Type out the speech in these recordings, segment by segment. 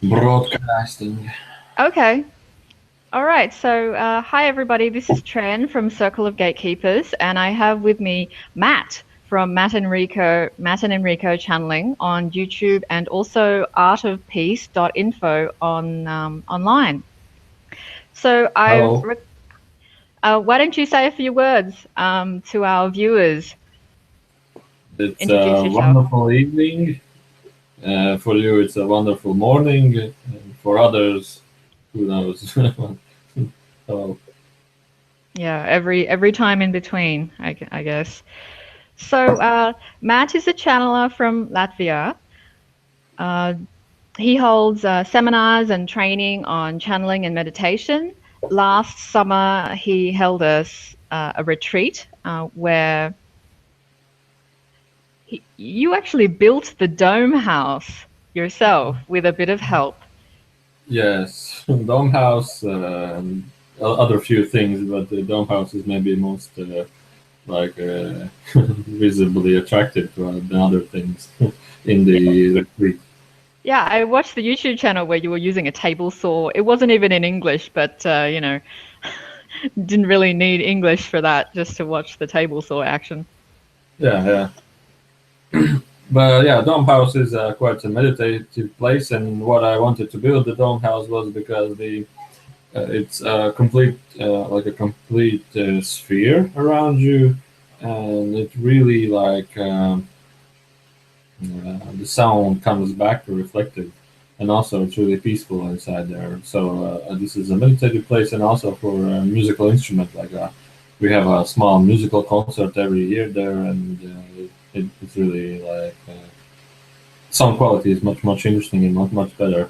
Broadcasting. Okay. All right. So, hi everybody. This is Tran from Circle of Gatekeepers, and I have with me Matt from Matt and Enrico channeling on YouTube, and also artofpeace.info on online. So, Hello. why don't you say a few words to our viewers? It's Introduce a yourself. wonderful evening. For you, it's a wonderful morning. And for others, who knows? So, Yeah, every time in between, I guess. So, Matt is a channeler from Latvia. Uh, He holds seminars and training on channeling and meditation. Last summer, he held a retreat where you actually built the dome house yourself with a bit of help. yes, Dome House and other few things, but the Dome House is maybe most like visibly attractive to than other things in Yeah, the retreat. yeah. I watched the YouTube channel where you were using a table saw. It wasn't even in English, but didn't really need English for that, just to watch the table saw action. Yeah, yeah. But yeah, Dome House is quite a meditative place, and what I wanted to build the Dome House was because the it's a complete like a complete sphere around you, and it really like the sound comes back reflective, and also it's really peaceful inside there. So this is a meditative place, and also for a musical instrument. Like we have a small musical concert every year there, and it's really like sound quality is much interesting and much better.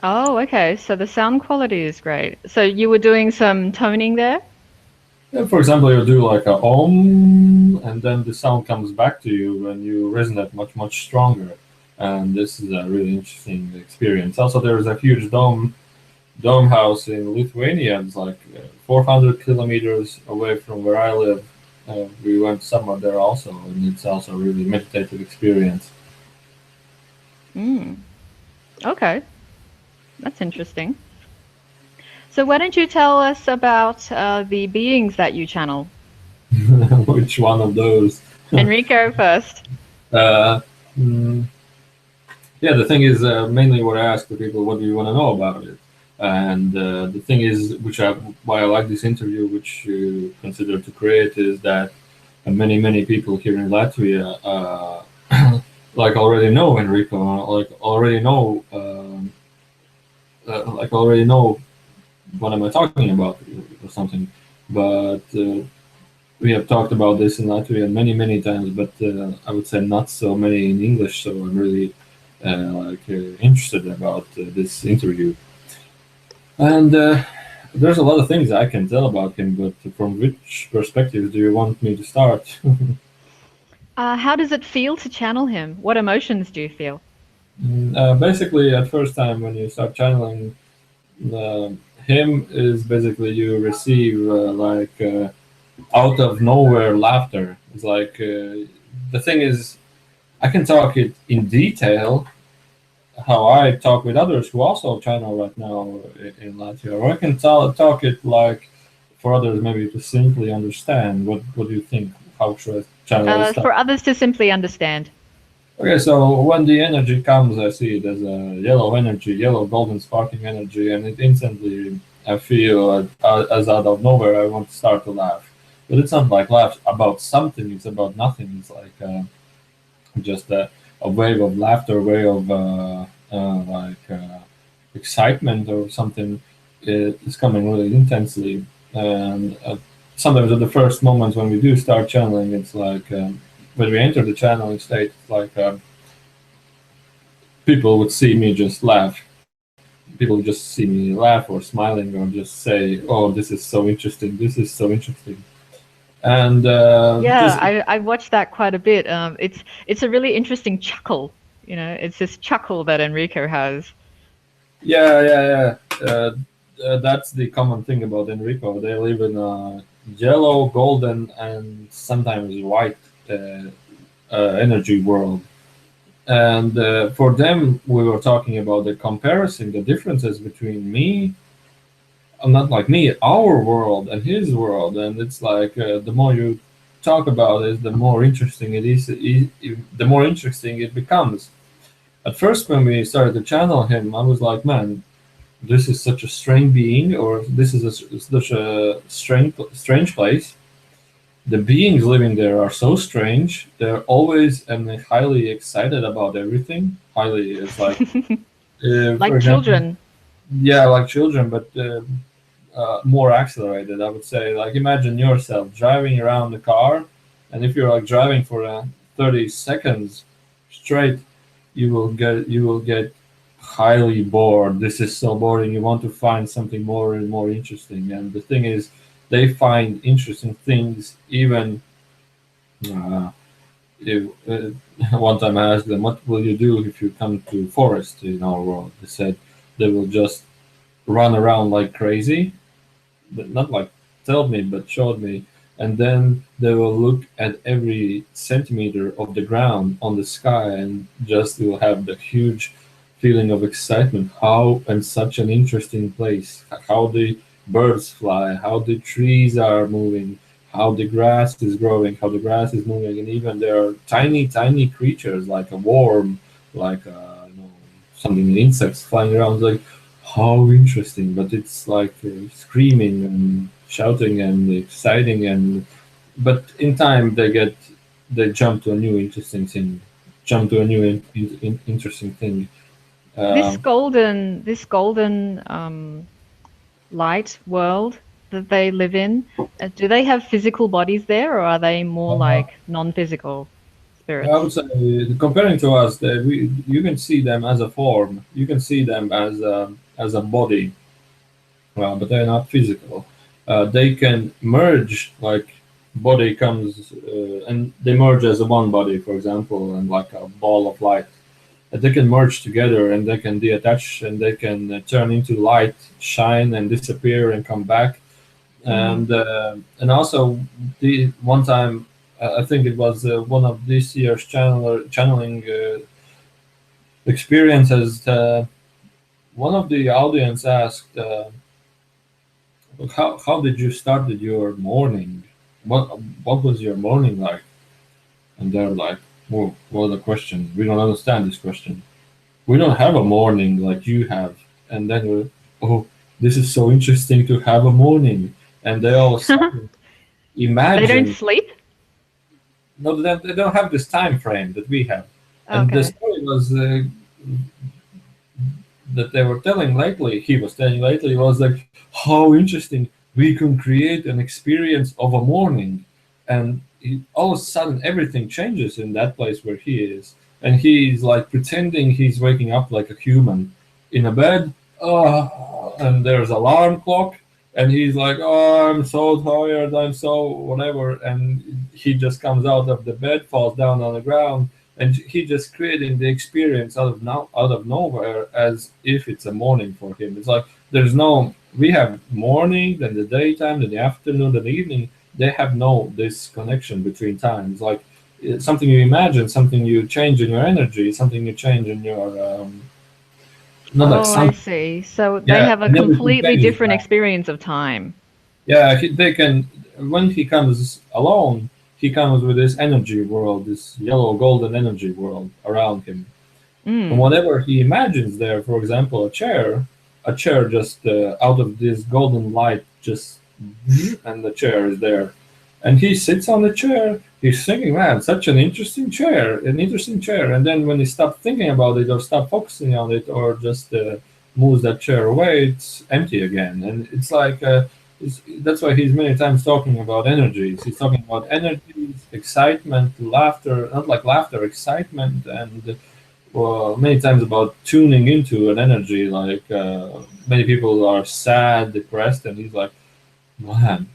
Oh, okay. So the sound quality is great. So you were doing some toning there? Yeah, for example, you do like a om, and then the sound comes back to you and you resonate much stronger. And this is a really interesting experience. Also, there is a huge dome house in Lithuania. It's like 400 kilometers away from where I live. We went somewhere there also, and it's also a really meditative experience. Mm, okay. That's interesting. So why don't you tell us about the beings that you channel? Which one of those? Enrico first. uh, mm, Yeah, the thing is, mainly what I ask the people, what do you want to know about it? And the thing is, why I like this interview, which you consider to create, is that many people here in Latvia, like already know Enrico, like already know what am I talking about or something. But we have talked about this in Latvia many times, but I would say not so many in English. So I'm really interested about this interview. And there's a lot of things I can tell about him, but from which perspective do you want me to start? How does it feel to channel him? What emotions do you feel? Basically, at first time when you start channeling uh, him, is basically you receive out of nowhere laughter. It's like the thing is, I can talk it in detail how I talk with others who also channel right now in Latvia, or I can talk it like for others maybe to simply understand. What do you think? How should I channel this stuff? For others to simply understand. Okay, so when the energy comes, I see it as a yellow energy, yellow golden sparking energy, and it instantly I feel as out of nowhere I want to start to laugh. But it's not like laugh about something; it's about nothing. It's like just a wave of laughter, a wave of excitement or something is coming really intensely. And sometimes at the first moments when we do start channeling, it's like when we enter the channeling state, it's like people would see me just laugh. People would just see me laugh or smiling or just say, "Oh, this is so interesting. This is so interesting." And Yeah, this I watched that quite a bit. It's a really interesting chuckle. It's this chuckle that Enrico has. Yeah. That's the common thing about Enrico. They live in a yellow, golden, and sometimes white energy world. And for them, we were talking about the comparison, the differences between me, not like me, our world and his world. And it's like the more you talk about it, the more interesting it is. The more interesting it becomes. At first, when we started to channel him, I was like, man, this is such a strange being, or this is such a strange place. The beings living there are so strange. They're always and highly excited about everything. Highly, it's like, for Like example, children. yeah, like children, but more accelerated. I would say, like, imagine yourself driving around the car, and if you're like driving for 30 seconds straight, you will get highly bored. This is so boring. You want to find something more and more interesting. And the thing is, they find interesting things even. Uh, if, one time I asked them, "What will you do if you come to forest in our world?" They said they will just run around like crazy, but not like told me, but showed me. And then they will look at every centimeter of the ground on the sky and just will have the huge feeling of excitement. How and such an interesting place. How the birds fly, how the trees are moving, how the grass is growing, how the grass is moving, and even there are tiny, tiny creatures like a worm, like something insects flying around. Like how interesting, but it's like screaming and shouting and exciting, and but in time they jump to a new interesting thing, jump to a new interesting thing. This Um, golden light world that they live in, do they have physical bodies there, or are they more uh, like non-physical I would spirits? say, comparing to us, you can see them as a form, you can see them as a body, but they're not physical. They can merge, like body comes and they merge as a one body, for example, and like a ball of light. They can merge together and they can detach and they can turn into light, shine and disappear and come back. Mm. And also the one time I think it was one of this year's channeling experiences. One of the audience asked. How did you started your morning? What was your morning like? And they're like, "Whoa, what a question! We don't understand this question. We don't have a morning like you have." And then we're, oh, this is so interesting to have a morning. And they all suddenly They don't imagine. sleep? No, they don't have this time frame that we have. And the Okay. story was that they were telling lately. He was telling lately was like how interesting we can create an experience of a morning, and all of a sudden everything changes in that place where he is, and he's like pretending he's waking up like a human in a bed, and there's alarm clock, and he's like, oh, I'm so tired, I'm so whatever, and he just comes out of the bed, falls down on the ground, and he just creating the experience out of nowhere as if it's a morning for him. It's like there's no we have morning, then the daytime, then the afternoon, then the evening. They have no this connection between times. Like it's something you imagine, something you change in your energy, something you change in your not like Oh, I some see. So they yeah, have a and everything completely changes. different experience of time. Yeah, they can. When he comes alone, he comes with this energy world, this yellow golden energy world around him. And Mm. whatever he imagines there, for example, a chair just out of this golden light, just and the chair is there, and he sits on the chair. He's thinking, man, such an interesting chair. And then when he stops thinking about it or stop focusing on it or just moves that chair away, it's empty again. And it's like that's why he's many times talking about energies. He's talking about energies, excitement, laughter, not like laughter, excitement, and well, many times about tuning into an energy. Like many people are sad, depressed, and he's like, man,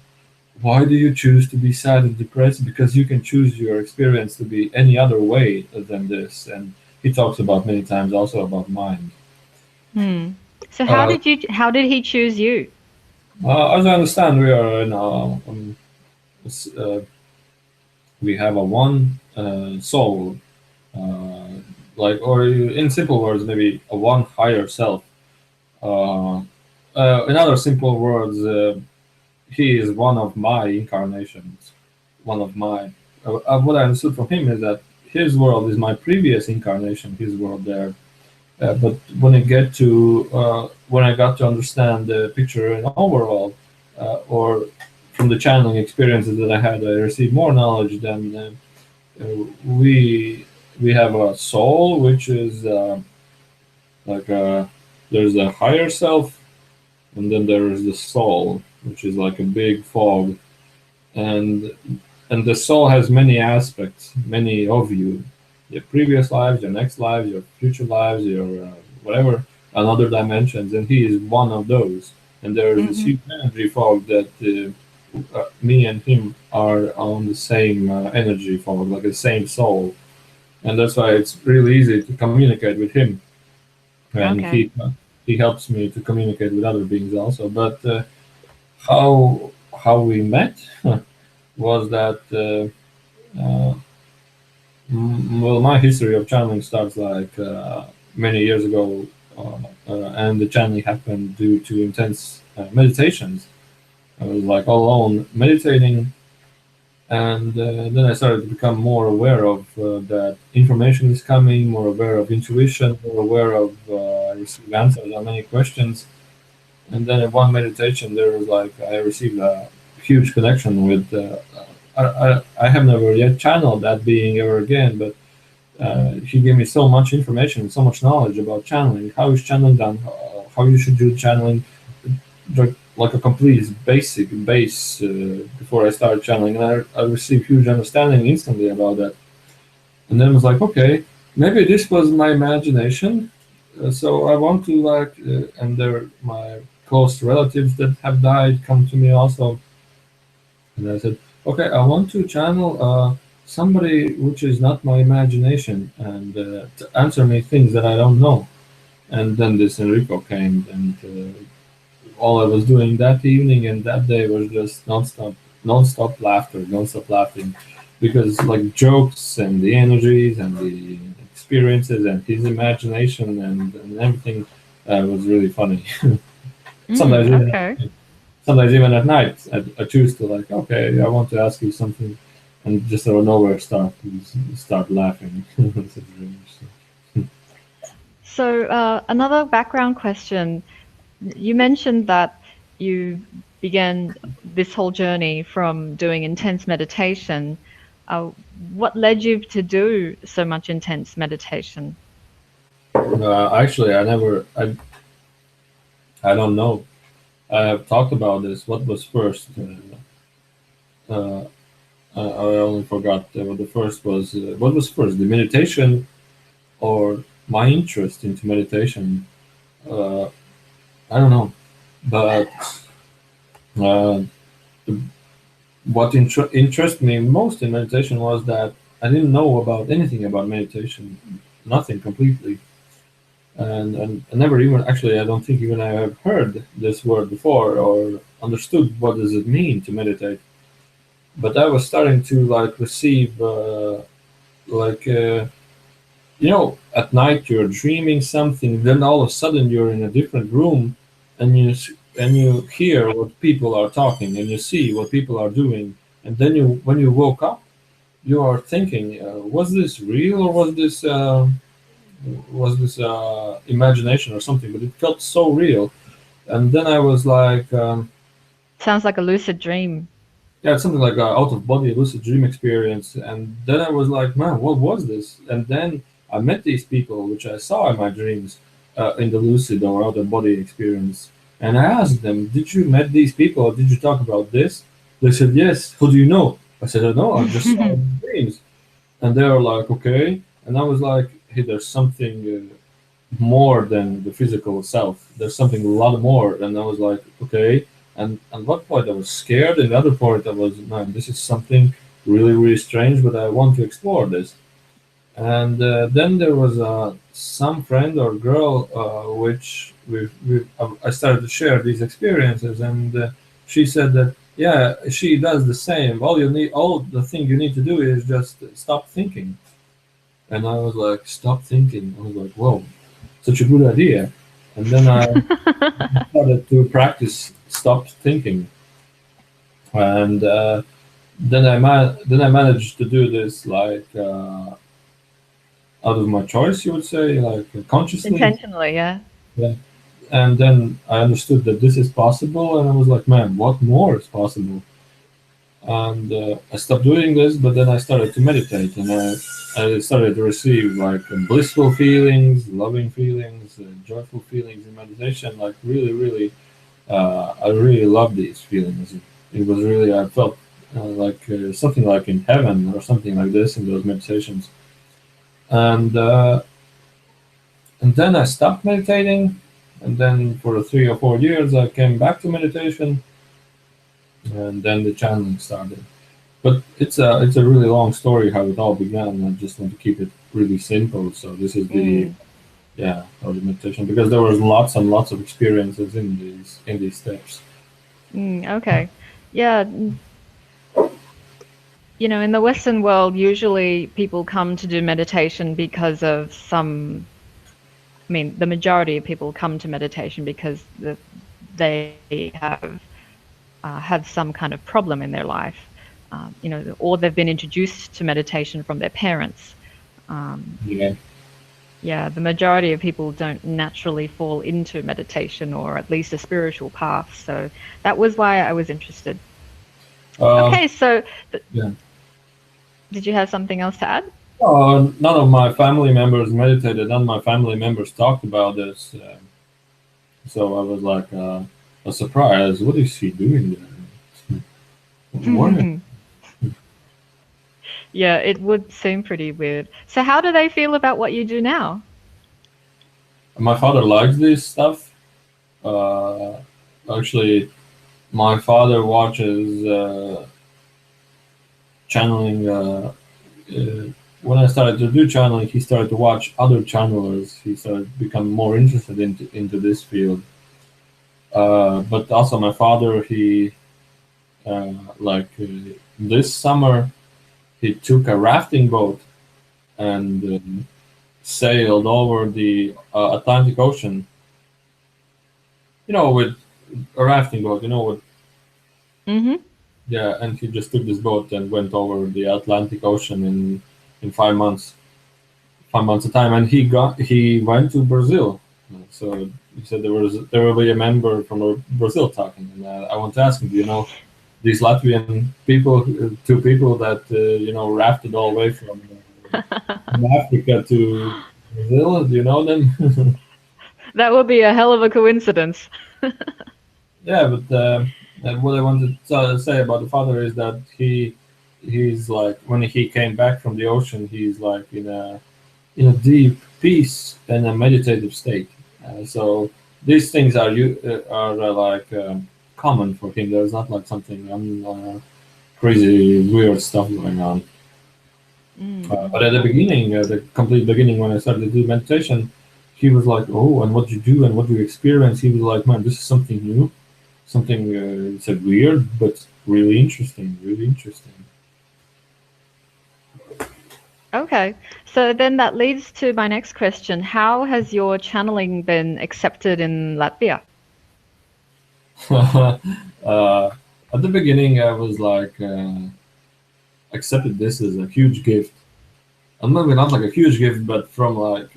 why do you choose to be sad and depressed? Because you can choose your experience to be any other way than this. And he talks about many times also about mind. Hmm. So Uh, how did he choose you? as I understand, we are in s- uh, we have a one soul. Uh, like, or in simple words, maybe a one higher self. Uh, in other simple words, he is one of my incarnations. One of my. What I understood from him is that his world is my previous incarnation. His world there. But when I got to understand the picture in overall, or from the channeling experiences that I had, I received more knowledge than we have a soul, which is like there's a higher self, and then there is the soul, which is like a big fog, and the soul has many aspects, many of you, your previous lives, your next lives, your future lives, your whatever, and other dimensions, and he is one of those. And there is this Mm-hmm. huge energy fog that me and him are on the same energy fog, like the same soul, and that's why it's really easy to communicate with him, and Okay. he helps me to communicate with other beings also. But how we met was that. Uh, well, my history of channeling starts like many years ago, and the channeling happened due to intense meditations. I was like all alone meditating, and then I started to become more aware of that information is coming, more aware of intuition, more aware of I receive answers on many questions. And then in one meditation, there was like I received a huge connection with. I have never yet channeled that being ever again, but he gave me so much information, so much knowledge about channeling, how is channeling done, how you should do channeling, like a complete basic base before I started channeling, and I received huge understanding instantly about that. And then I was like, okay, maybe this was my imagination. So I want to and there my close relatives that have died come to me also, and I said, okay, I want to channel somebody which is not my imagination and to answer me things that I don't know. And then this Enrico came, and all I was doing that evening and that day was just nonstop laughter, nonstop laughing, because like jokes and the energies and the experiences and his imagination and everything was really funny. sometimes Mm, even okay. sometimes even at night, I choose to like, okay, I want to ask you something, and just out of nowhere start laughing. It's really interesting. So, another background question. You mentioned that you began this whole journey from doing intense meditation. Uh, what led you to do so much intense meditation? Actually, I don't know. I have talked about this. What was first? Uh, I only forgot what the first was. What was first, the meditation or my interest into meditation? Uh, I don't know, but uh, what interested me most in meditation was that I didn't know about anything about meditation, nothing completely, and I never even actually I don't think even I have heard this word before or understood what does it mean to meditate. But I was starting to like receive like at night you're dreaming something, then all of a sudden you're in a different room, and you hear what people are talking, and you see what people are doing, and then you when you woke up, you are thinking, was this real or was this imagination or something? But it felt so real, and then I was like. Sounds like a lucid dream. Yeah, it's something like an out of body lucid dream experience. And then I was like, man, what was this? And then I met these people, which I saw in my dreams, in the lucid or out of body experience. And I asked them, did you met these people or did you talk about this? They said, yes. Who do you know? I said, I don't know. I just saw it in dreams. And they were like, okay. And I was like, hey, there's something more than the physical self. There's something a lot more. And I was like, okay. And at one point I was scared, and the other point I was, man, this is something really, really strange, but I want to explore this. And then there was some friend or girl which I started to share these experiences, and she said that yeah, she does the same. All the thing you need to do is just stop thinking. and I was like, stop thinking. I was like, whoa, such a good idea. And then I started to practice stop thinking, and then I managed to do this like out of my choice, you would say, like consciously. Intentionally, yeah. Yeah. And then I understood that this is possible, and I was like, man, what more is possible? And I stopped doing this, but then I started to meditate, and I started to receive like blissful feelings, loving feelings, joyful feelings in meditation. Like really, really, I really love these feelings. It was really, I felt like something like in heaven or something like this in those meditations. And and then I stopped meditating, and then for 3 or 4 years I came back to meditation, and then the channeling started. But it's a really long story how it all began. I just want to keep it really simple. So this is the, Mm, yeah, or the meditation, because there was lots and lots of experiences in these steps. okay. Yeah, in the Western world, usually people come to do meditation because of some, I mean, the majority of people come to meditation because they have some kind of problem in their life, or they've been introduced to meditation from their parents. Um, Yeah. yeah, the majority of people don't naturally fall into meditation or at least a spiritual path. So that was why I was interested. Um, Okay, so yeah. did you have something else to add? None of my family members meditated. None of my family members talked about this. So I was like a surprise. What is he doing there? What? Yeah, it would seem pretty weird. So how do they feel about what you do now? My father likes this stuff. Uh, Actually, my father watches channeling. When I started to do channeling, he started to watch other channelers. He started to become more interested into this field. But also, my father, he like this summer, he took a rafting boat and sailed over the Atlantic Ocean. With a rafting boat. With Mm-hmm. Yeah, and he just took this boat and went over the Atlantic Ocean in 5 months, 5 months of time, and he went to Brazil. So he said there will be a member from Brazil talking, and I want to ask him, do you know these Latvian people, two people that rafted all the way from Africa to Brazil? Do you know them? That would be a hell of a coincidence. Yeah, but what I wanted to say about the father is that he's like when he came back from the ocean, he's like in a deep peace and a meditative state. So these things are like common for him. There's not like something crazy weird stuff going on. But at the Mm-hmm. beginning, the complete beginning, when I started to do meditation, he was like, "Oh, and what you do and what you experience?" He was like, "Man, this is something new, something he said weird, but really interesting, really interesting." Okay, so then that leads to my next question. How has your channeling been accepted in Latvia? uh, at the beginning, I was like, accepted this as a huge gift. And maybe not like a huge gift, but from like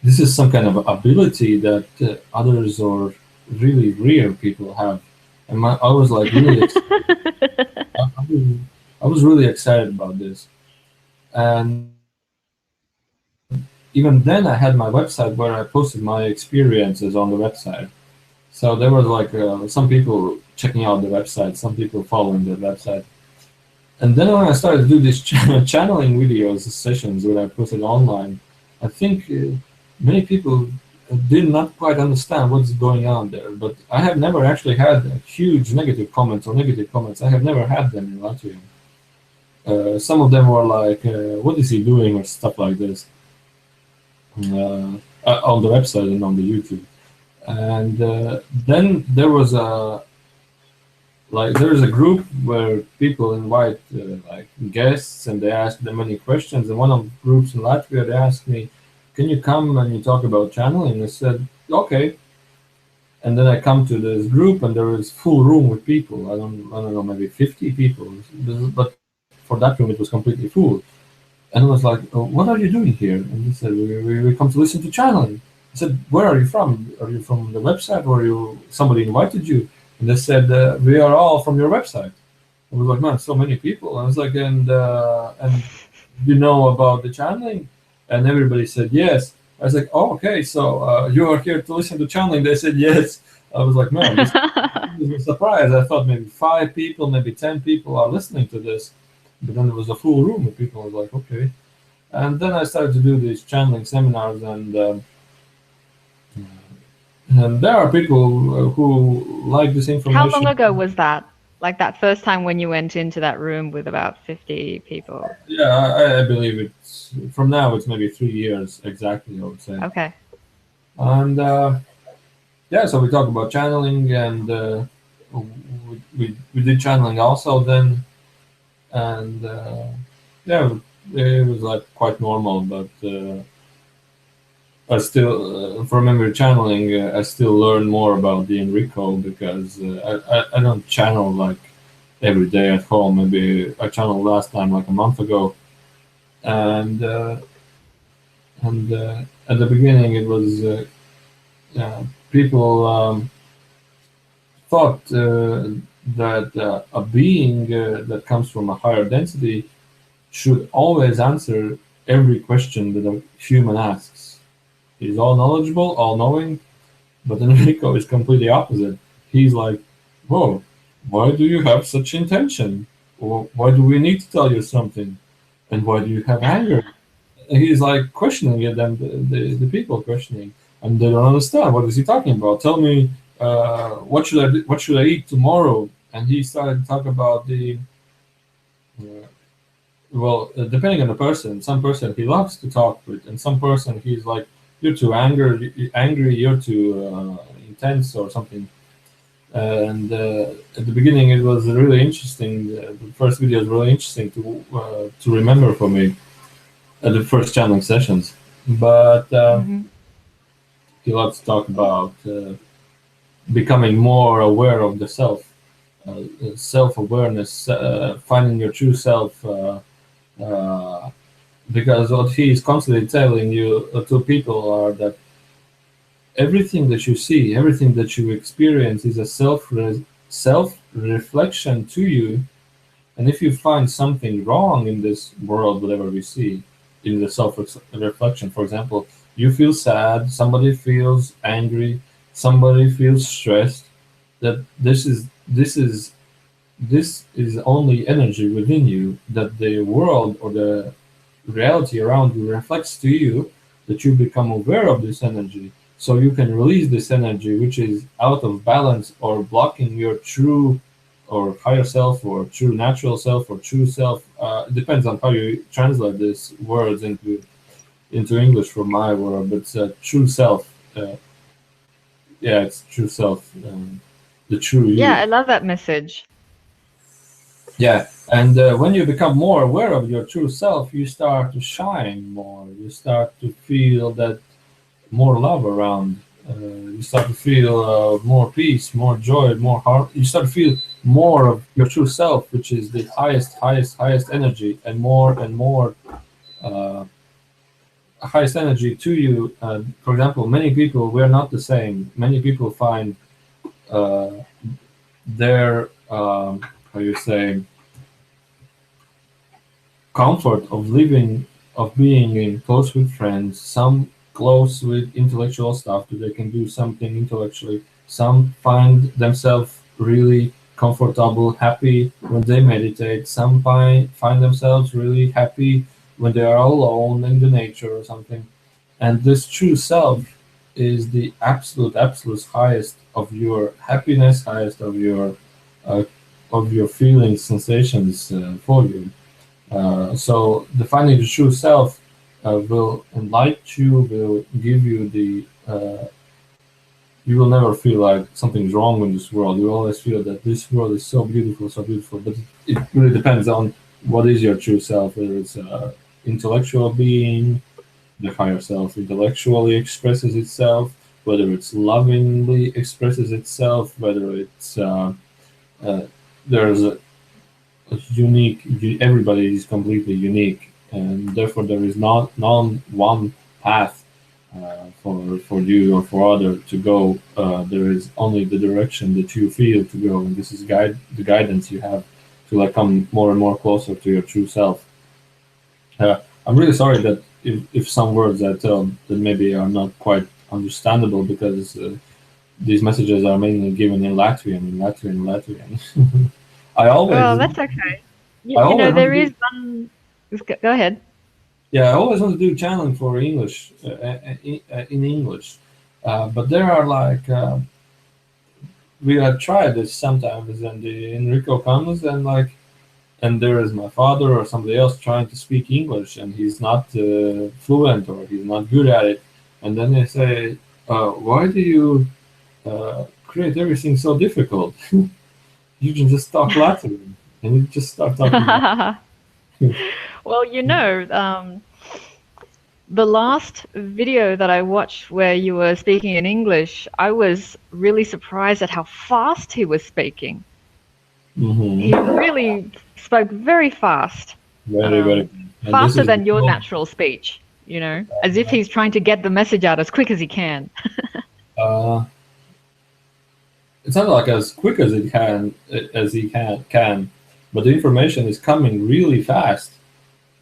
this is some kind of ability that others or really rare people have. And I was like really, I was, I was really excited about this. And even then, I had my website where I posted my experiences on the website. So there was like some people checking out the website, some people following the website. And then when I started to do these channeling videos, sessions where I put it online, I think many people did not quite understand what's going on there. But I have never actually had huge negative comments or negative comments. I have never had them in Latvia. Some of them were like, "What is he doing?" or stuff like this on the website and on the YouTube. And then there was like there's a group where people invite like guests and they ask them many questions. And one of the groups in Latvia, they asked me, "Can you come and you talk about channeling?" I said, "Okay." And then I come to this group and there is full room with people. I don't know, maybe 50 people. But for that room, it was completely full. And I was like, oh, "What are you doing here?" And he said, we come to listen to channeling." I said, "Where are you from? Are you from the website, or somebody invited you?" And they said, "We are all from your website." I was like, "Man, so many people." I was like, and you know about the channeling?" And everybody said yes. I was like, "Oh, okay, so you are here to listen to channeling?" They said yes. I was like, "Man, this was a surprise." I thought maybe 5 people, maybe 10 people are listening to this, but then there was a full room of people. I was like, "Okay." And then I started to do these channeling seminars, and there are people who like this How long information. ago was that? Like that first time when you went into that room with about 50 people? Yeah, I believe it's from now. It's maybe 3 years exactly, I would say. Okay. And yeah, so we talk about channeling, and we did channeling also then, and yeah, it was like quite normal, but. I still, from memory channeling, I still learn more about the Enrico because I don't channel like every day at home. Maybe I channeled last time like a month ago, and at the beginning it was people thought that a being that comes from a higher density should always answer every question that a human asks. He's all knowledgeable, all knowing. But Enrico is completely opposite. He's like, "Whoa, why do you have such intention? Or why do we need to tell you something? And why do you have anger?" And he's like questioning it, and the people questioning, and they don't understand what is he talking about. Tell me, what should I eat tomorrow? And he started to talk about the uh, well, depending on the person. Some person he loves to talk with, and some person he's like, "You're too angry, you're too intense or something." And at the beginning it was really interesting. The first video was really interesting to remember for me at the first channeling sessions. But Hmm. he loves to talk about becoming more aware of the self, self-awareness, finding your true self. Uh, because what he is constantly telling you to people are that everything that you see, everything that you experience is a self reflection to you. And if you find something wrong in this world, whatever we see, in the self reflection, for example, you feel sad, somebody feels angry, somebody feels stressed, that this is only energy within you, that the world or the reality around you reflects to you, that you become aware of this energy, so you can release this energy which is out of balance or blocking your true or higher self or true natural self or true self. It depends on how you translate these words into English from my word, but it's true self. Yeah, it's true self, the true Yeah, you. I love that message. Yeah, and when you become more aware of your true self, you start to shine more. You start to feel that more love around. You start to feel more peace, more joy, more heart. You start to feel more of your true self, which is the highest energy, and more uh, highest energy to you. For example, many people, we're not the same. Many people find uh, their how you say comfort of living, of being in close with friends, some close with intellectual stuff that they can do something intellectually. Some find themselves really comfortable, happy when they meditate. Some find themselves really happy when they are alone in the nature or something. And this true self is the absolute highest of your happiness, highest uh, of your feelings, sensations for you. So defining the true self will enlighten you, will give you the you will never feel like something's wrong in this world. You always feel that this world is so beautiful, so beautiful. But it really depends on what is your true self, whether it's an intellectual being, the higher self intellectually expresses itself, whether it's lovingly expresses itself, whether it's uh, there's a unique, everybody is completely unique, and therefore there is not one path for you or for other to go. There is only the direction that you feel to go, and this is the guidance you have to like come more and more closer to your true self. I'm really sorry that if some words I tell that maybe are not quite understandable because these messages are mainly given in Latvian. I Well, always, that's okay. I You know, always want there to is do, one. Go ahead. yeah, I always want to do channeling for English in English, but there are like we have tried this sometimes, and the Enrico comes and like, and there is my father or somebody else trying to speak English, and he's not fluent or he's not good at it, and then they say, "Why do you create everything so difficult? You can just talk Latin," and you just start talking. Well, you know, the last video that I watched where you were speaking in English, I was really surprised at how fast he was speaking. Hmm. He really spoke very fast, Very, very um, good. And this faster is than your because, natural speech, you know, as if he's trying to get the message out as quick as he can. uh, it's not like as quick as it can as he can, but the information is coming really fast,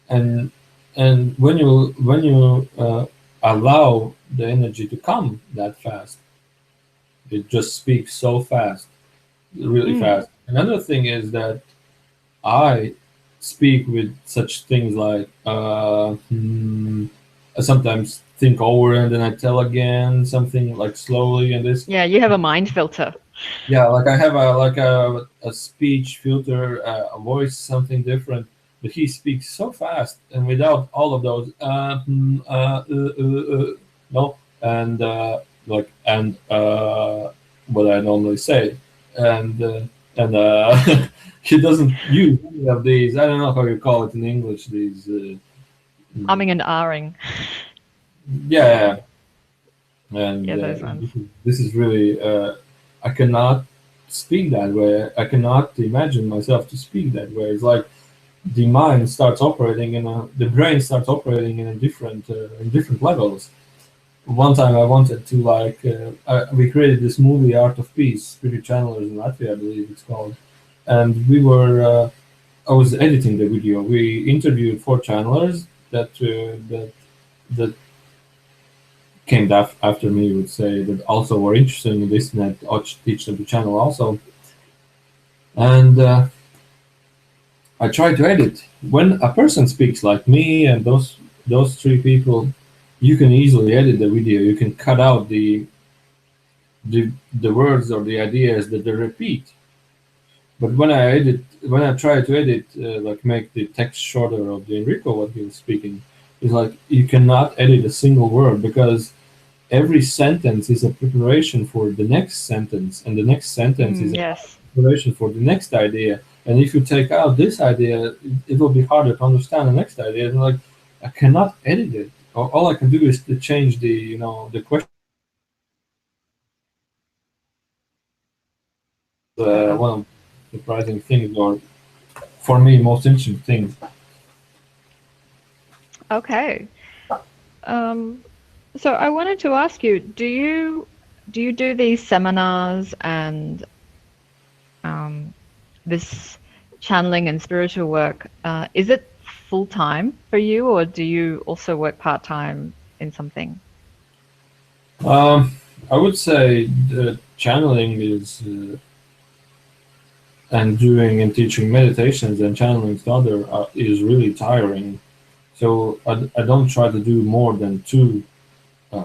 and when you allow the energy to come that fast, it just speaks so fast, really Mm. fast. Another thing is that I speak with such things like I sometimes think over and then I tell again something like slowly and this. Yeah, you have a mind filter. Yeah, like I have a speech filter, a voice, something different. But he speaks so fast and without all of those no, and like and what I normally say, and he doesn't use any of these. I don't know how you call it in English. These mm, Umming and ahhing. yeah, and Yeah, those ones. this is really I cannot speak that way. I cannot imagine myself to speak that way. It's like the mind starts operating the brain starts operating in different levels. One time I wanted to like we created this movie Art of Peace, Spirit Channelers in Latvia, I believe it's called, and we were I was editing the video. We interviewed four channelers that came after me, would say, that also were interested in this and I'd teach them the channel also. And I try to edit. When a person speaks like me and those three people, you can easily edit the video. You can cut out the words or the ideas that they repeat. But when I try to edit, like make the text shorter of the Enrico what he was speaking, it's like you cannot edit a single word because every sentence is a preparation for the next sentence, and the next sentence is Mm, a yes. preparation for the next idea. And if you take out this idea, it will be harder to understand the next idea. And like, I cannot edit it. All I can do is to change the question. One of the surprising things, or for me, most interesting things. Okay. Um, so I wanted to ask you, do you do these seminars and um, this channeling and spiritual work? Is it full time for you, or do you also work part time in something? Um, I would say the channeling is and doing and teaching meditations and channeling to other is really tiring. So I don't try to do more than two uh,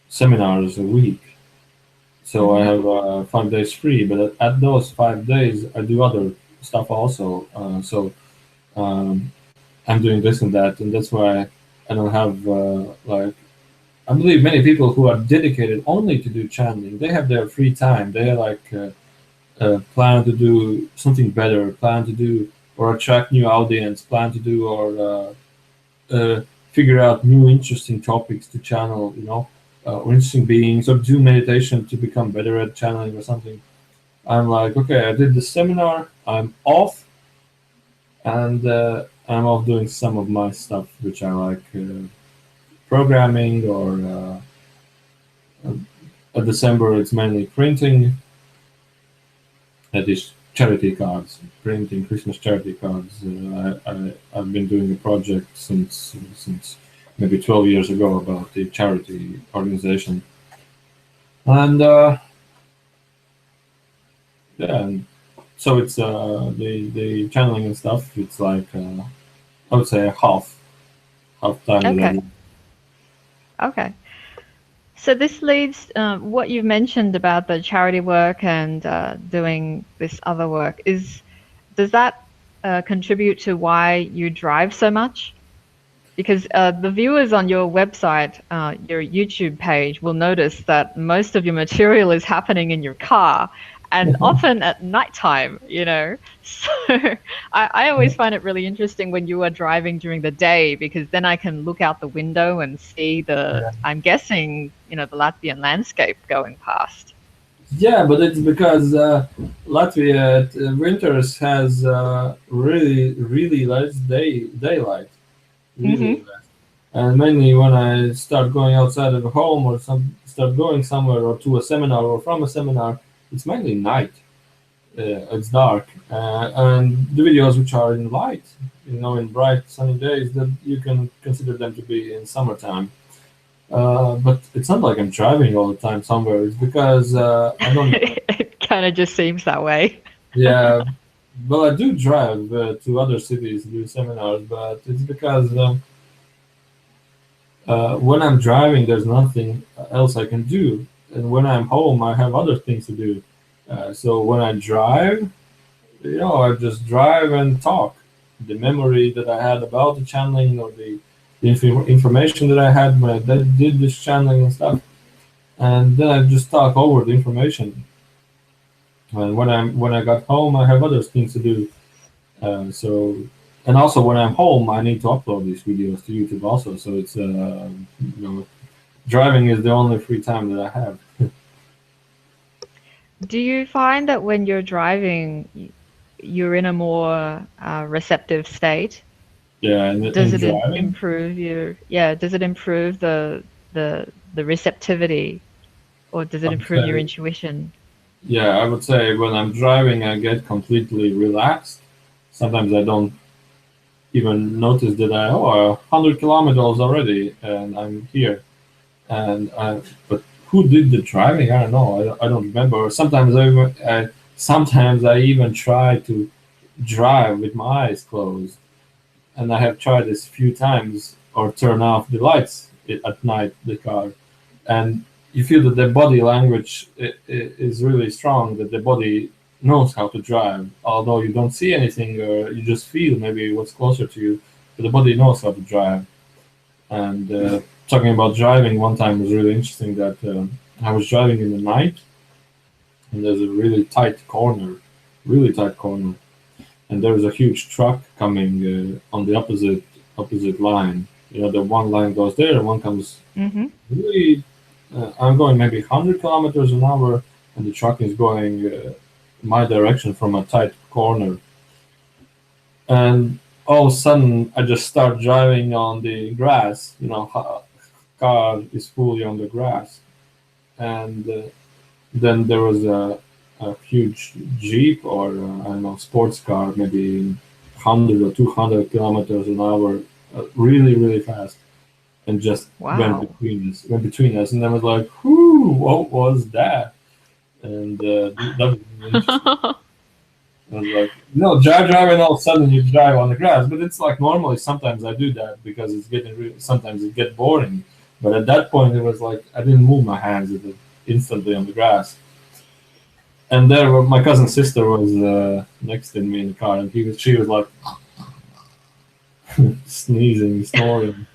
seminars a week. So I Hmm. have 5 days free, but at those 5 days I do other stuff also. So um, I'm doing this and that, and that's why I don't have like I believe many people who are dedicated only to do channeling, they have their free time. They are like plan to do something better, plan to do or attract new audience, plan to do or figure out new interesting topics to channel, or interesting beings, or do meditation to become better at channeling or something. I'm like, okay, I did the seminar, I'm off, and I'm off doing some of my stuff, which I like programming or at December it's mainly printing. That is charity cards, printing Christmas charity cards. I've been doing a project since maybe 12 years ago about the charity organization, and yeah, and so it's the channeling and stuff. It's like I would say half time that I Okay. do. Okay. So this leads what you've mentioned about the charity work and doing this other work does that contribute to why you drive so much? Because the viewers on your website, your YouTube page, will notice that most of your material is happening in your car and often at nighttime, you know. So I always find it really interesting when you are driving during the day because then I can look out the window and see I'm guessing, the Latvian landscape going past. Yeah, but it's because Latvia at winters has really less daylight, really Hmm. less. And mainly when I start going outside of home or start going somewhere or to a seminar or from a seminar, it's mainly night. It's dark, and the videos which are in light, in bright sunny days, that you can consider them to be in summertime. But it's not like I'm driving all the time somewhere. It's because I don't. It kind of just seems that way. Yeah, well, I do drive to other cities to do seminars, but it's because when I'm driving, there's nothing else I can do, and when I'm home, I have other things to do. So when I drive, I just drive and talk. The memory that I had about the channeling or the information that I had when I did this channeling and stuff, and then I just talk over the information. And when I got home, I have other things to do. So, and also when I'm home, I need to upload these videos to YouTube also. So it's driving is the only free time that I have. Do you find that when you're driving, you're in a more receptive state? Yeah, and Does in it driving, improve does it improve the receptivity or does I it would improve your say, intuition? yeah, I would say when I'm driving, I get completely relaxed. Sometimes I don't even notice that 100 kilometers already, and I'm here. But who did the driving? I don't know. I don't remember. Sometimes I even try to drive with my eyes closed, and I have tried this a few times, or turn off the lights at night the car, and you feel that the body language is really strong. That the body knows how to drive, although you don't see anything, or you just feel maybe what's closer to you, but the body knows how to drive. And talking about driving, one time was really interesting that I was driving in the night, and there's a really tight corner, and there was a huge truck coming on the opposite line. The one line goes there, and one comes Hmm. really. I'm going maybe 100 kilometers an hour, and the truck is going my direction from a tight corner. And all of a sudden, I just start driving on the grass. Car is fully on the grass, and then there was a huge jeep or I don't know sports car, maybe 100 or 200 kilometers an hour, really fast, and just Wow. went between us, and I was like, "Whoo, what was that?" And that was really interesting. I was like, no, driving all of a sudden you drive on the grass, but it's like normally sometimes I do that because it's getting sometimes it get boring. But at that point it was like I didn't move my hands, it was instantly on the grass. And my cousin's sister was next to me in the car, and she was like sneezing, snoring,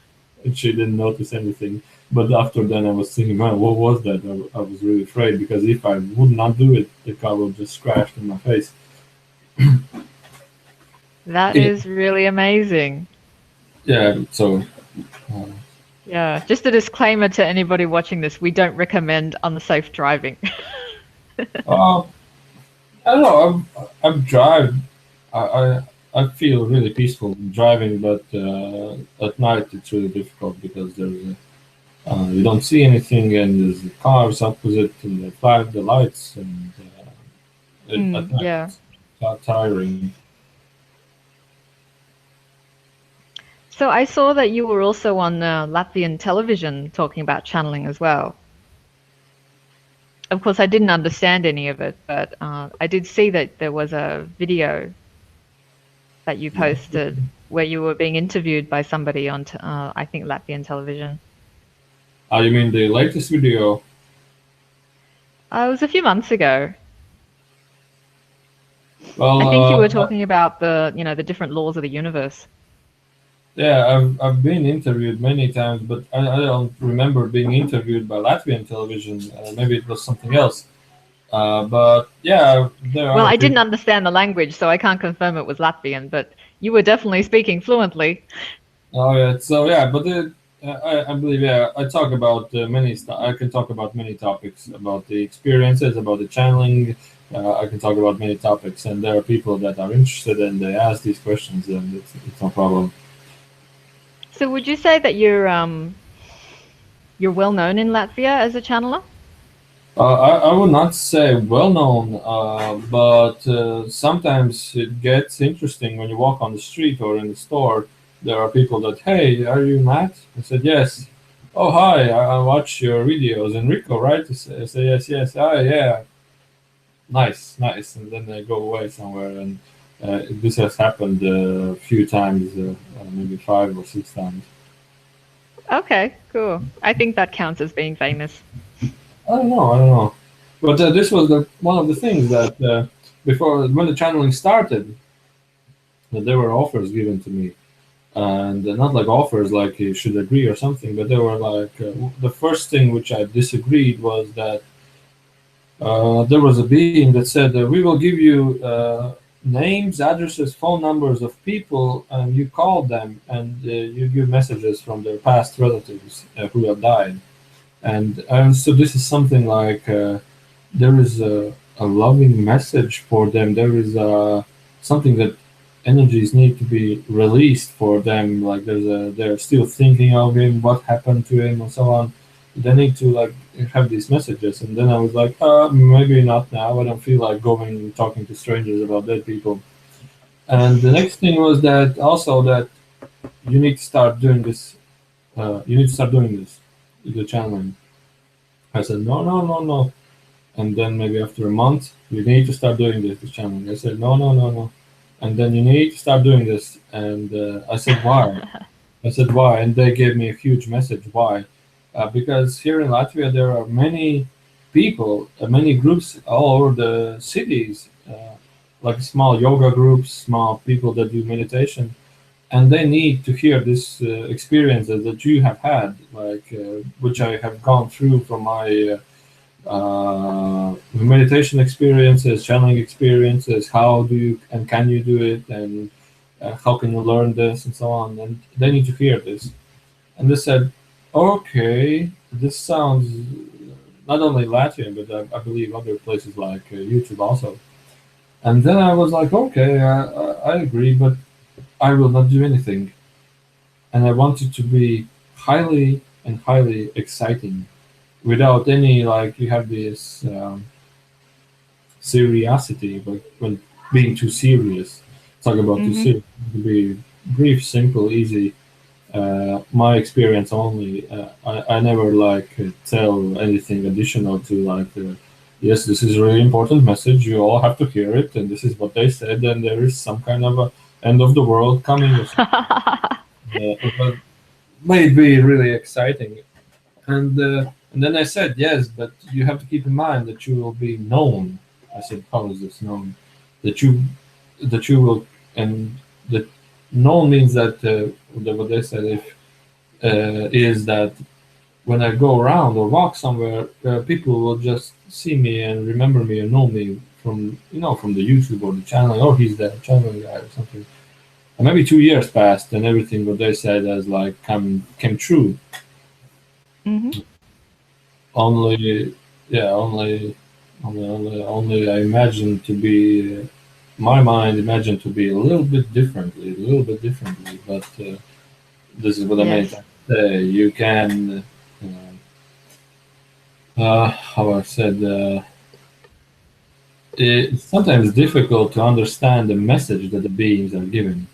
and she didn't notice anything. But after then, I was thinking, man, what was that? I was really afraid because if I would not do it, the car would just crash in my face. That Yeah. is really amazing. Yeah. So. Yeah, just a disclaimer to anybody watching this: we don't recommend unsafe driving. Uh, I don't know. I've drive. I feel really peaceful driving, but at night it's really difficult because you don't see anything and there's the cars opposite and the lights and at night Yeah. it's tiring. So I saw that you were also on Latvian television talking about channeling as well. Of course, I didn't understand any of it, but I did see that there was a video that you posted where you were being interviewed by somebody on, I think, Latvian television. You mean the latest video? It was a few months ago. Well, I think you were talking about the different laws of the universe. yeah, I've been interviewed many times, but I don't remember being interviewed by Latvian television. Maybe it was something else. But yeah, there Well, are I didn't people. understand the language, so I can't confirm it was Latvian, but you were definitely speaking fluently. Oh yeah, so yeah, but I believe yeah, I talk about I can talk about many topics about the experiences, about the channeling. I can talk about many topics, and there are people that are interested and they ask these questions, and it's no problem. So would you say that you're well known in Latvia as a channeler? I would not say well known, but sometimes it gets interesting when you walk on the street or in the store. There are people that, hey, are you Matt? I said, yes. Oh, hi, I watch your videos. Enrico, right? I say, yes, yes. Ah, yeah. Nice, nice. And then they go away somewhere. And this has happened a few times, maybe 5 or 6 times. Okay, cool. I think that counts as being famous. I don't know. But this was one of the things that before when the channeling started, that there were offers given to me, and not like offers like you should agree or something, but they were like the first thing which I disagreed was that there was a being that said we will give you names, addresses, phone numbers of people, and you call them and you give messages from their past relatives who have died, and so this is something like. There is a loving message for them. There is something that energies need to be released for them. Like they're still thinking of him, what happened to him, and so on. They need to like have these messages. And then I was like, maybe not now. I don't feel like going and talking to strangers about dead people. And the next thing was that also that you need to start doing this. You need to start doing this, the channeling. I said, no, no, no, no. And then maybe after a month, you need to start doing this channel. I said, no, no, no, no. And then you need to start doing this. And I said, why? I said, why? And they gave me a huge message. Why? Because here in Latvia, there are many people, many groups all over the cities, like small yoga groups, small people that do meditation. And they need to hear this experiences that you have had, like which I have gone through from my meditation experiences, channeling experiences. How do you and can you do it, and how can you learn this, and so on. And they need to hear this. And they said, "Okay, this sounds not only Latvian, but I believe other places like YouTube also." And then I was like, "Okay, I agree, but I will not do anything." And I want it to be highly and highly exciting without any like you have this seriosity, but when being too serious, talk about too Hmm. serious, to be brief, simple, easy. My experience only. I never like tell anything additional to like. Yes, this is a really important message. You all have to hear it, and this is what they said. And there is some kind of a end of the world coming. But may it be really exciting. And then I said, yes, but you have to keep in mind that you will be known. I said, how is this known? That you will, and that known means that what they said if is that when I go around or walk somewhere, people will just see me and remember me and know me from from the YouTube or the channel. Oh, he's that channel guy or something. And maybe 2 years passed, and everything what they said as like came true. Hmm. Only, yeah, only I imagine to be my mind imagined to be a little bit differently. But this is what I meant. Yes. You can, how I said, it's sometimes difficult to understand the message that the beings are giving,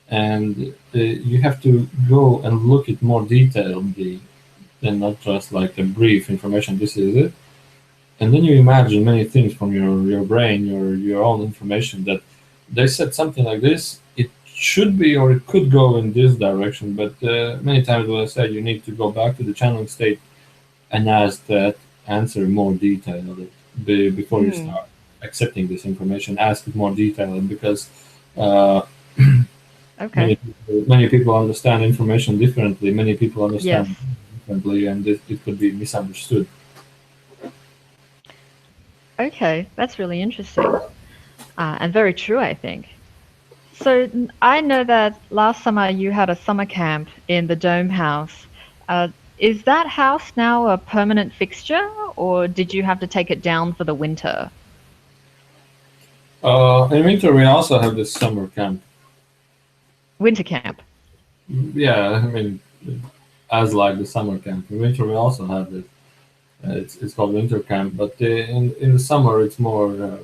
and you have to go and look at more detailedly than not just like a brief information. This is it, and then you imagine many things from your brain, your own information that they said something like this. It should be or it could go in this direction, but many times what I said, you need to go back to the channeling state and ask that answer more detailed before you Mm. start accepting this information. Ask it more detailed because uh, Okay. many people understand information differently. Many people Yes. understand differently, and it could be misunderstood. Okay. That's really interesting. And very true, I think. So I know that last summer you had a summer camp in the Dome House. Uh, is that house now a permanent fixture, or did you have to take it down for the winter? In winter, we also have this summer camp. Winter camp. Yeah, I mean, as like the summer camp. In winter, we also have it. It's called winter camp, but in the summer, it's more.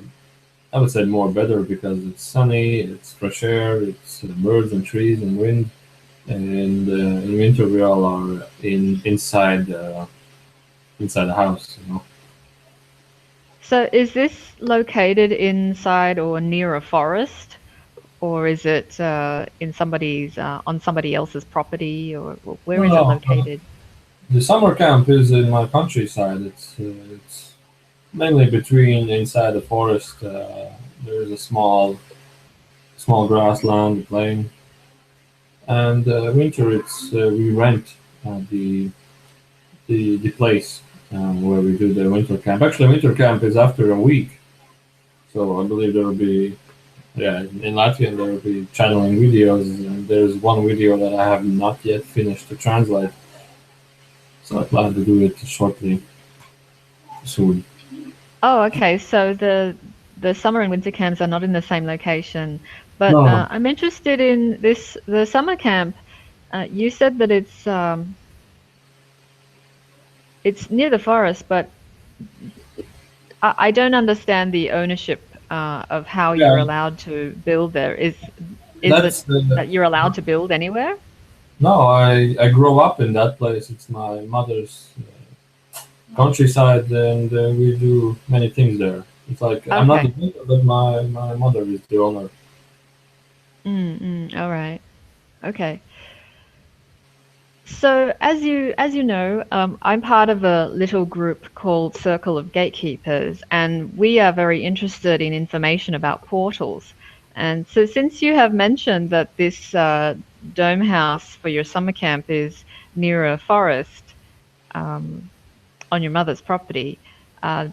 I would say more better because it's sunny, it's fresh air, it's birds and trees and wind. And in winter, we all are inside the house. So is this located inside or near a forest, or is it in somebody's on somebody else's property, or where is it No, located? the summer camp is in my countryside. It's mainly between inside the forest. There is a small grassland, plain, and winter it's we rent the place where we do the winter camp. Actually, winter camp is after a week, so I believe there will be in Latvian there will be channeling videos, and there's one video that I have not yet finished to translate, so I plan to do it shortly soon. Oh, okay. So the summer and winter camps are not in the same location, but No, I'm interested in this the summer camp. You said that it's near the forest, but I don't understand the ownership of how you're yeah, allowed to build there. Is it that's the that you're allowed to build anywhere? no. I grew up in that place. It's my mother's countryside, and we do many things there. It's like I'm not the Okay. builder, but my mother is the owner. All right. Okay. So as you know, I'm part of a little group called Circle of Gatekeepers, and we are very interested in information about portals. And so, since you have mentioned that this dome house for your summer camp is near a forest um, on your mother's property, uh,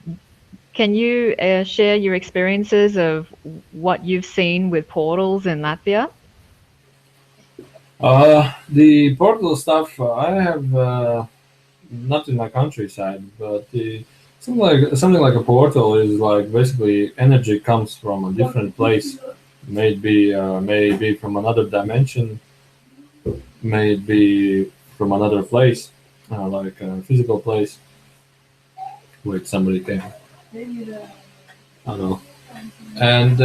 can you share your experiences of what you've seen with portals in Latvia? The portal stuff I have not in my countryside, but something like a portal is like basically energy comes from a different place, maybe from another dimension, maybe from another place, like a physical place. Wait, somebody came. I don't know. And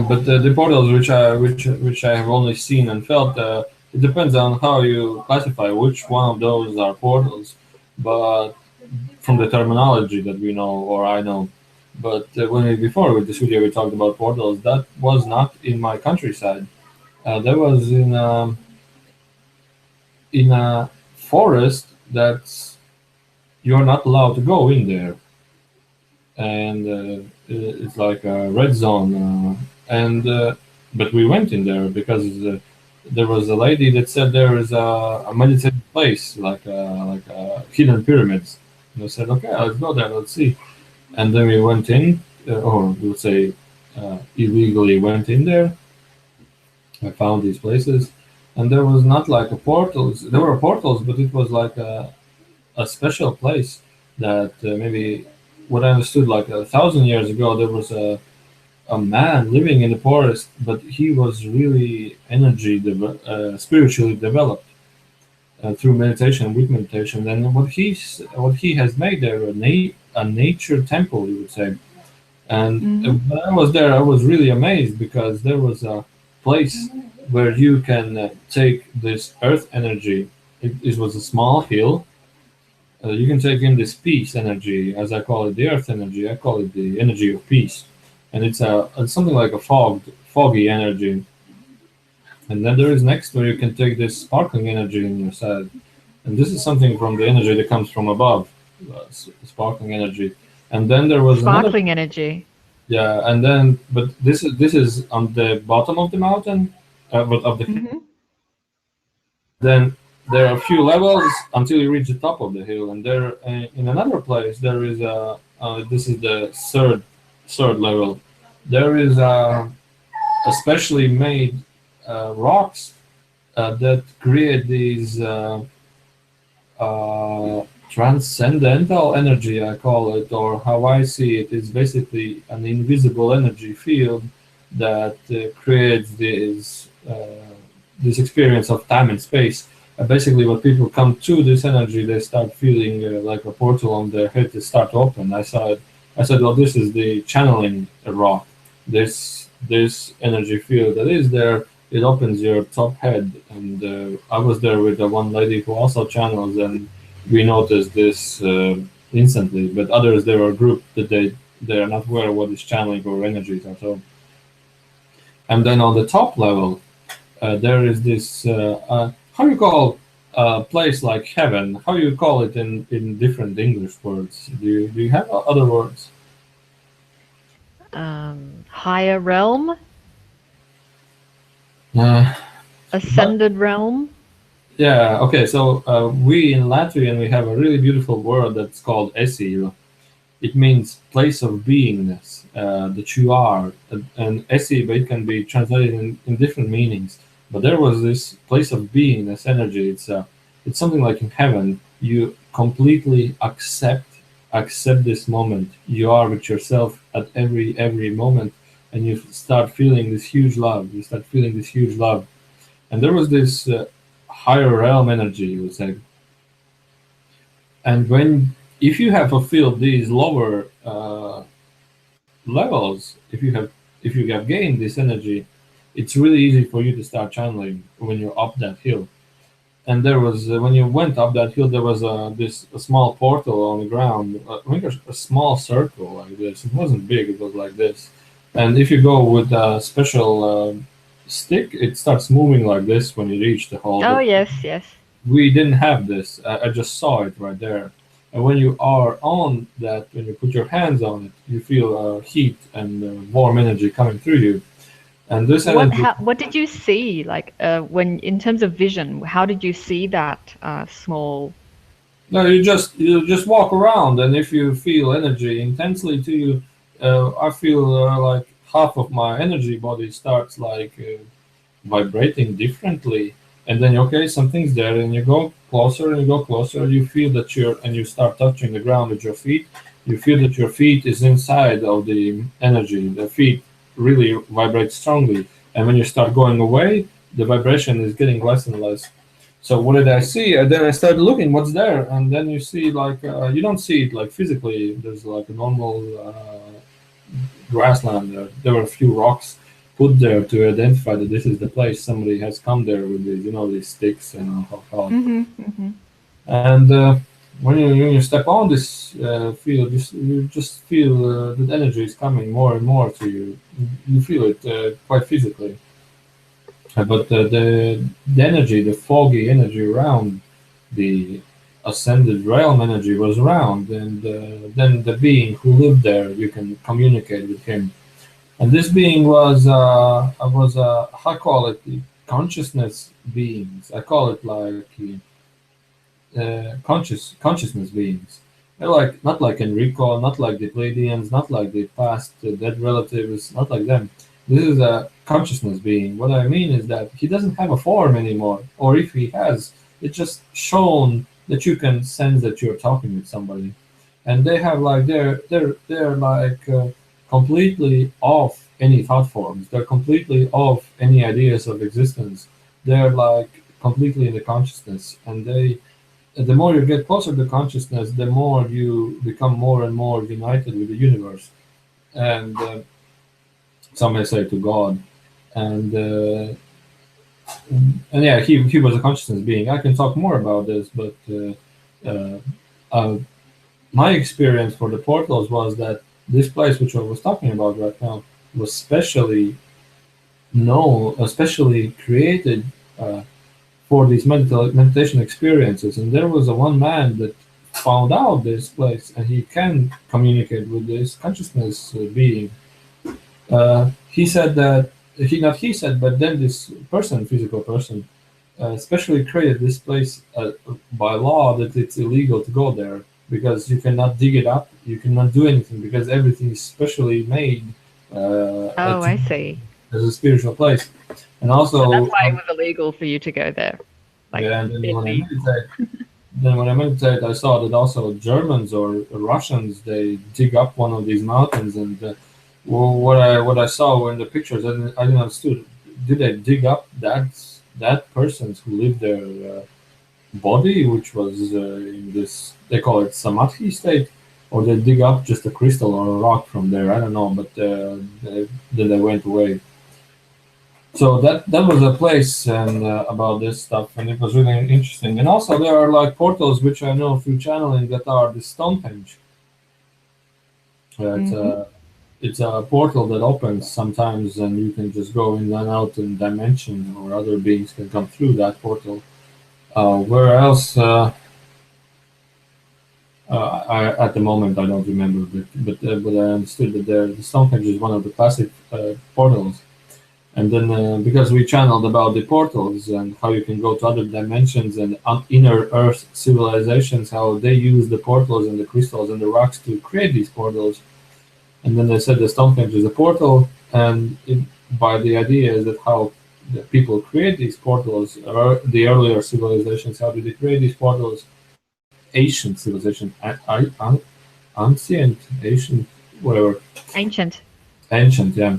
but the portals which I have only seen and felt, it depends on how you classify which one of those are portals. But from the terminology that we know or I know, but when before with this video we talked about portals, that was not in my countryside. That was in a forest that's you're not allowed to go in there, and it's like a red zone. And But we went in there because there was a lady that said there is a meditative place, like a hidden pyramids. And I said, okay, let's go there, let's see. And then we went in, or we would say illegally went in there. I found these places, and there was not like a portals. There were portals, but it was like a special place that maybe what I understood like 1,000 years ago there was a man living in the forest, but he was really spiritually developed through meditation, with meditation. And what he has made there a nature temple, you would say. And when I was there, I was really amazed because there was a place where you can take this earth energy. It was a small hill. You can take in this peace energy, as I call it, the earth energy. I call it the energy of peace, and it's something like a foggy energy. And then there is next where you can take this sparkling energy in your side, and this is something from the energy that comes from above, sparkling energy. And then there was another, Sparkling energy. yeah, and then but this is on the bottom of the mountain, but of the then there are a few levels until you reach the top of the hill, and there in another place there is a this is the third level. There is a specially made rocks that create these transcendental energy, I call it, or how I see it is basically an invisible energy field that creates this experience of time and space. Basically, when people come to this energy, they start feeling like a portal on their head to start open. I said, well, this is the channeling rock. This energy field that is there, it opens your top head. And I was there with one lady who also channels, and we noticed this instantly. But others, they were a group that they are not aware of what is channeling or energies or so. And then on the top level, there is this how you call a place like heaven? How you call it in different English words? Do you have other words? Higher realm, Uh, ascended realm. yeah. Okay. So we in Latvian we have a really beautiful word that's called esība. It means place of beingness, that you are. And esība, it can be translated in different meanings. But there was this place of beingness energy. It's something like in heaven. You completely accept this moment. You are with yourself at every moment, and you start feeling this huge love. You start feeling this huge love. And there was this higher realm energy, you would say. And if you have fulfilled these lower levels, if you have gained this energy, it's really easy for you to start channeling when you're up that hill. And there was when you went up that hill, there was a small portal on the ground. I think a small circle like this. It wasn't big. It was like this. And if you go with a special stick, it starts moving like this when you reach the hole. Oh But yes, yes. we didn't have this. I just saw it right there. And when you are on that, when you put your hands on it, you feel heat and warm energy coming through you. And this energy, What did you see? Like when in terms of vision, how did you see that small? no, you just walk around, and if you feel energy intensely to you, I feel like half of my energy body starts like vibrating differently, and then okay, something's there, and you go closer and you go closer. You feel that you start touching the ground with your feet. You feel that your feet is inside of the energy. The feet really vibrate strongly, and when you start going away, the vibration is getting less and less. So what did I see? Then I started looking what's there, and then you see like you don't see it like physically. There's like a normal grassland. There were a few rocks put there to identify that this is the place. Somebody has come there with these, these sticks and how. And when you step on this field, you just feel that energy is coming more and more to you. You feel it quite physically. But the energy, the foggy energy around the ascended realm energy was around, and then the being who lived there, you can communicate with him. And this being was I call it consciousness beings. I call it like consciousness beings. They're like not like Enrico, not like the Pleiadians, not like the past dead relatives, not like them. This is a consciousness being. What I mean is that he doesn't have a form anymore, or if he has, it's just shown that you can sense that you're talking with somebody, and they have like they're like completely off any thought forms. They're completely off any ideas of existence. They're like completely in the consciousness, and the more you get closer to consciousness, the more you become more and more united with the universe, and some may say to God, and and yeah, he was a consciousness being. I can talk more about this, but uh, uh, my experience for the portals was that this place, which I was talking about right now, was especially created for these meditation experiences. And there was a one man that found out this place, and he can communicate with this consciousness being. He said that not he said, but then this person, physical person, especially created this place by law that it's illegal to go there because you cannot dig it up, you cannot do anything because everything is specially made Oh, I see. as a spiritual place. And also, So that's why it was illegal for you to go there. Like, yeah, and then busy. when I meditate, I saw that also Germans or Russians, they dig up one of these mountains, and well, what I saw in the pictures, I didn't understood. Did they dig up that person's who lived there body, which was in this, they call it samadhi state, or they dig up just a crystal or a rock from there? I don't know, but then they went away. So that was a place and about this stuff, and it was really interesting. And also there are like portals which I know through channeling that are the Stonehenge. It's a portal that opens sometimes, and you can just go in and out in dimension, or other beings can come through that portal. Where else? At the moment I don't remember, but I understood that the Stonehenge is one of the classic portals. And then because we channeled about the portals and how you can go to other dimensions and inner Earth civilizations, how they use the portals and the crystals and the rocks to create these portals. And then they said the Stonehenge is a portal, and by the idea is that how the people create these portals, or the earlier civilizations, how did they create these portals? Ancient civilization, ancient, ancient, whatever. Ancient. Ancient, yeah.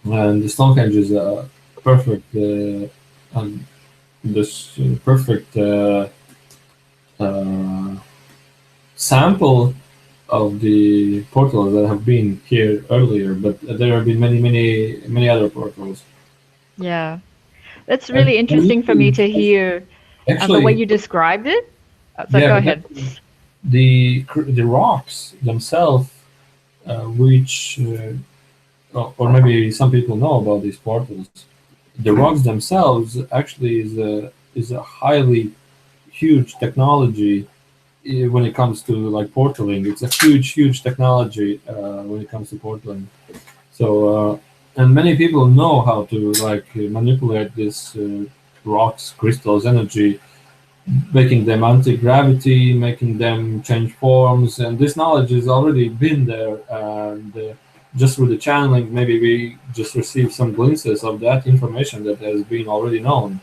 And the Stonehenge is a perfect, perfect sample of the portals that have been here earlier, but there have been many other portals. Yeah, that's really interesting for me to hear the way you described it. So yeah, go ahead. The rocks themselves, which or maybe some people know about these portals. The rocks themselves actually is a highly huge technology when it comes to like portaling. It's a huge technology when it comes to portaling. So and many people know how to like manipulate this rocks, crystals, energy, making them anti-gravity, making them change forms, and this knowledge has already been there. And just through the channeling, maybe we just receive some glimpses of that information that has been already known.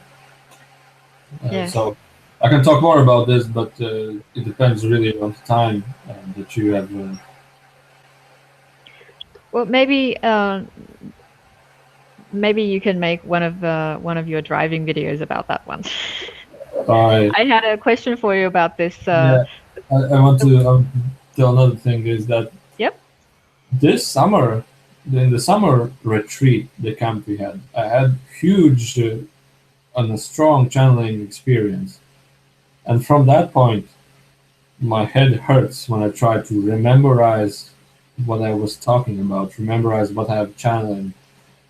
Yes. So I can talk more about this, but it depends really on the time that you have. Well, maybe you can make one of your driving videos about that one. I had a question for you about this. Yeah, I want to tell another thing is that. Yep. This summer, in the summer retreat, the camp we had, I had huge and a strong channeling experience. And from that point, my head hurts when I try to memorize what I was talking about, memorize what I have channeling.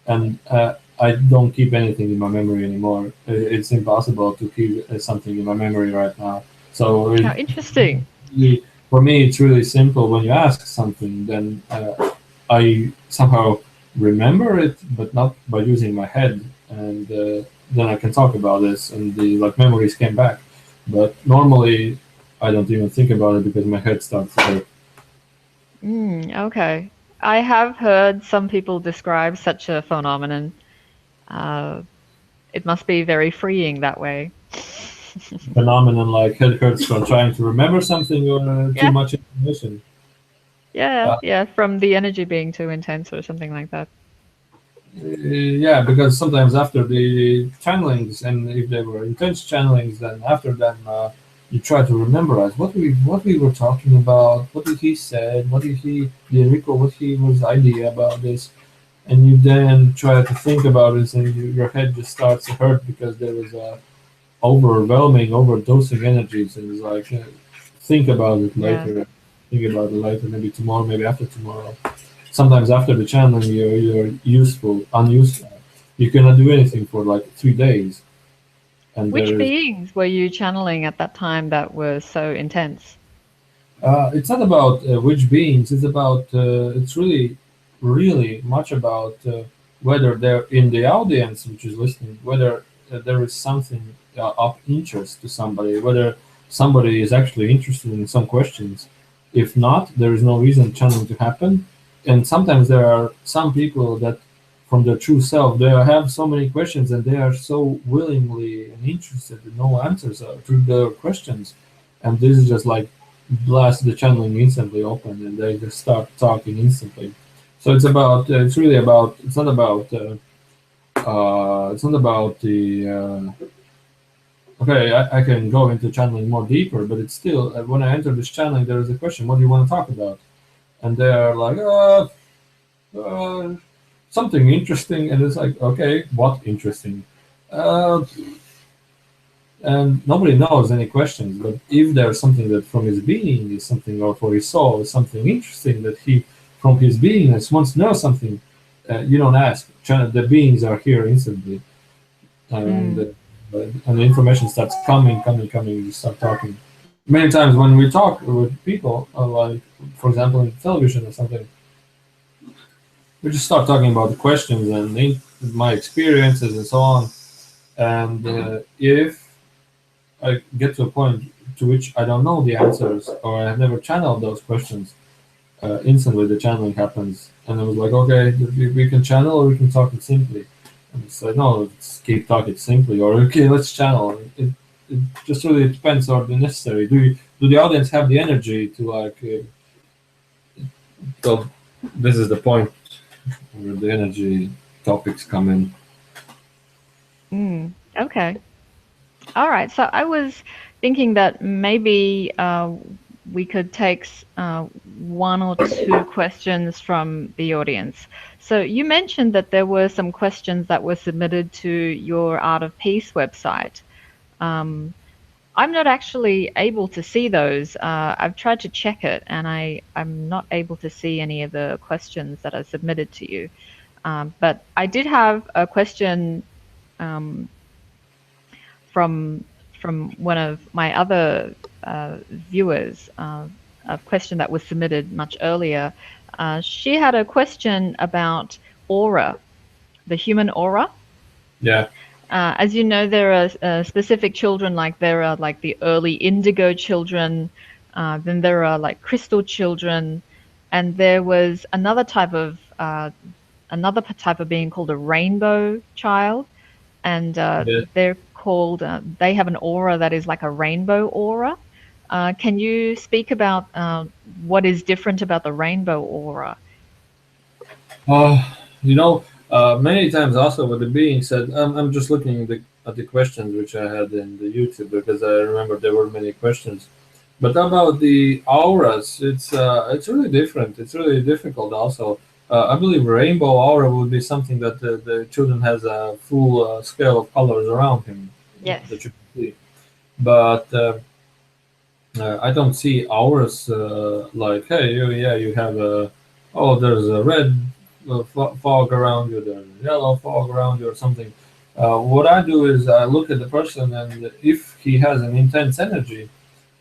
And I don't keep anything in my memory anymore. It's impossible to keep something in my memory right now. So how interesting. For me, it's really simple. When you ask something, then I somehow remember it, but not by using my head. and then I can talk about this, and the like memories came back. But normally, I don't even think about it because my head starts to hurt. Okay. I have heard some people describe such a phenomenon. Uh, it must be very freeing that way. Phenomenon like head hurts from trying to remember something or too Yeah, much information. yeah, Uh, yeah, from the energy being too intense or something like that. yeah, because sometimes after the channelings, and if they were intense channelings, then after them you try to rememberize what we were talking about, what did he said, what did he recall, what he was idea about this, and you then try to think about it, and your head just starts to hurt because there was a overwhelming, overdosing energies, and it's like think about it Yeah, later, think about it later, maybe tomorrow, maybe after tomorrow. Sometimes after the channeling, you're useful, unuseful. You cannot do anything for like 3 days, and which there is. beings were you channeling at that time that were so intense? It's not about which beings. It's about. It's really much about whether they're in the audience, which is listening, whether there is something of interest to somebody, whether somebody is actually interested in some questions. If not, there is no reason channeling to happen. And sometimes there are some people that, from their true self, they have so many questions and they are so willingly and interested to know answers to their questions. And this is just like blast the channeling instantly open and they just start talking instantly. So it's about it's really about it's not about the okay, I can go into channeling more deeper, but it's still when I enter this channeling there is a question, what do you want to talk about? And they're like uh, something interesting, and it's like, okay, what interesting? uh, and nobody knows any questions. But if there's something that from his being is something, or for his soul is something interesting that he, from his beingness, wants to know something, you don't ask. The beings are here instantly, Mm, and the information starts coming. You start talking. Many times when we talk with people, like for example in television or something, we just start talking about the questions and my experiences and so on. And if I get to a point to which I don't know the answers or I have never channeled those questions, instantly the channeling happens. And I was like, okay, we can channel or we can talk it simply. And it's like, no, let's keep talking simply, or okay, let's channel. It just really depends on the necessary. Do the audience have the energy to like? So this is the point where the energy topics come in. okay. All right. So I was thinking that maybe we could take one or two questions from the audience. So you mentioned that there were some questions that were submitted to your Art of Peace website. Um, I'm not actually able to see those. I've tried to check it, and I'm not able to see any of the questions that are submitted to you. But I did have a question um, from one of my other viewers, a question that was submitted much earlier. She had a question about aura, the human aura. Yeah, As you know, there are specific children, like there are like the early indigo children, then there are like crystal children, and there was another type of being called a rainbow child, and yeah. they're called they have an aura that is like a rainbow aura. Can you speak about what is different about the rainbow aura? Uh, many times also with the being said, I'm just looking at the questions which I had in the YouTube because I remember there were many questions. But about the auras, it's really different. It's really difficult also. I believe rainbow aura would be something that the children has a full scale of colors around him that Yes. you can see. But I don't see auras like, hey, yeah, you have a, oh, there's a red fog around you, there's a yellow fog around you, or something. What I do is I look at the person, and if he has an intense energy,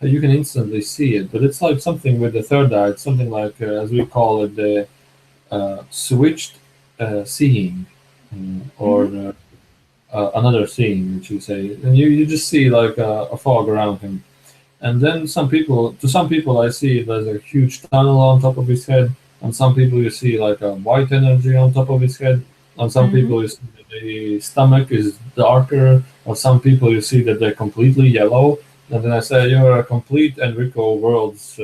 you can instantly see it. But it's like something with the third eye. It's something like, as we call it, the switched seeing, or Hmm. another scene, which you say, and you just see like a fog around him. And then to some people, I see there's a huge tunnel on top of his head, and some people you see like a white energy on top of his head, and some Mm-hmm. people you see that the stomach is darker, or some people you see that they're completely yellow. And then I say you're a complete Enrico Worlds.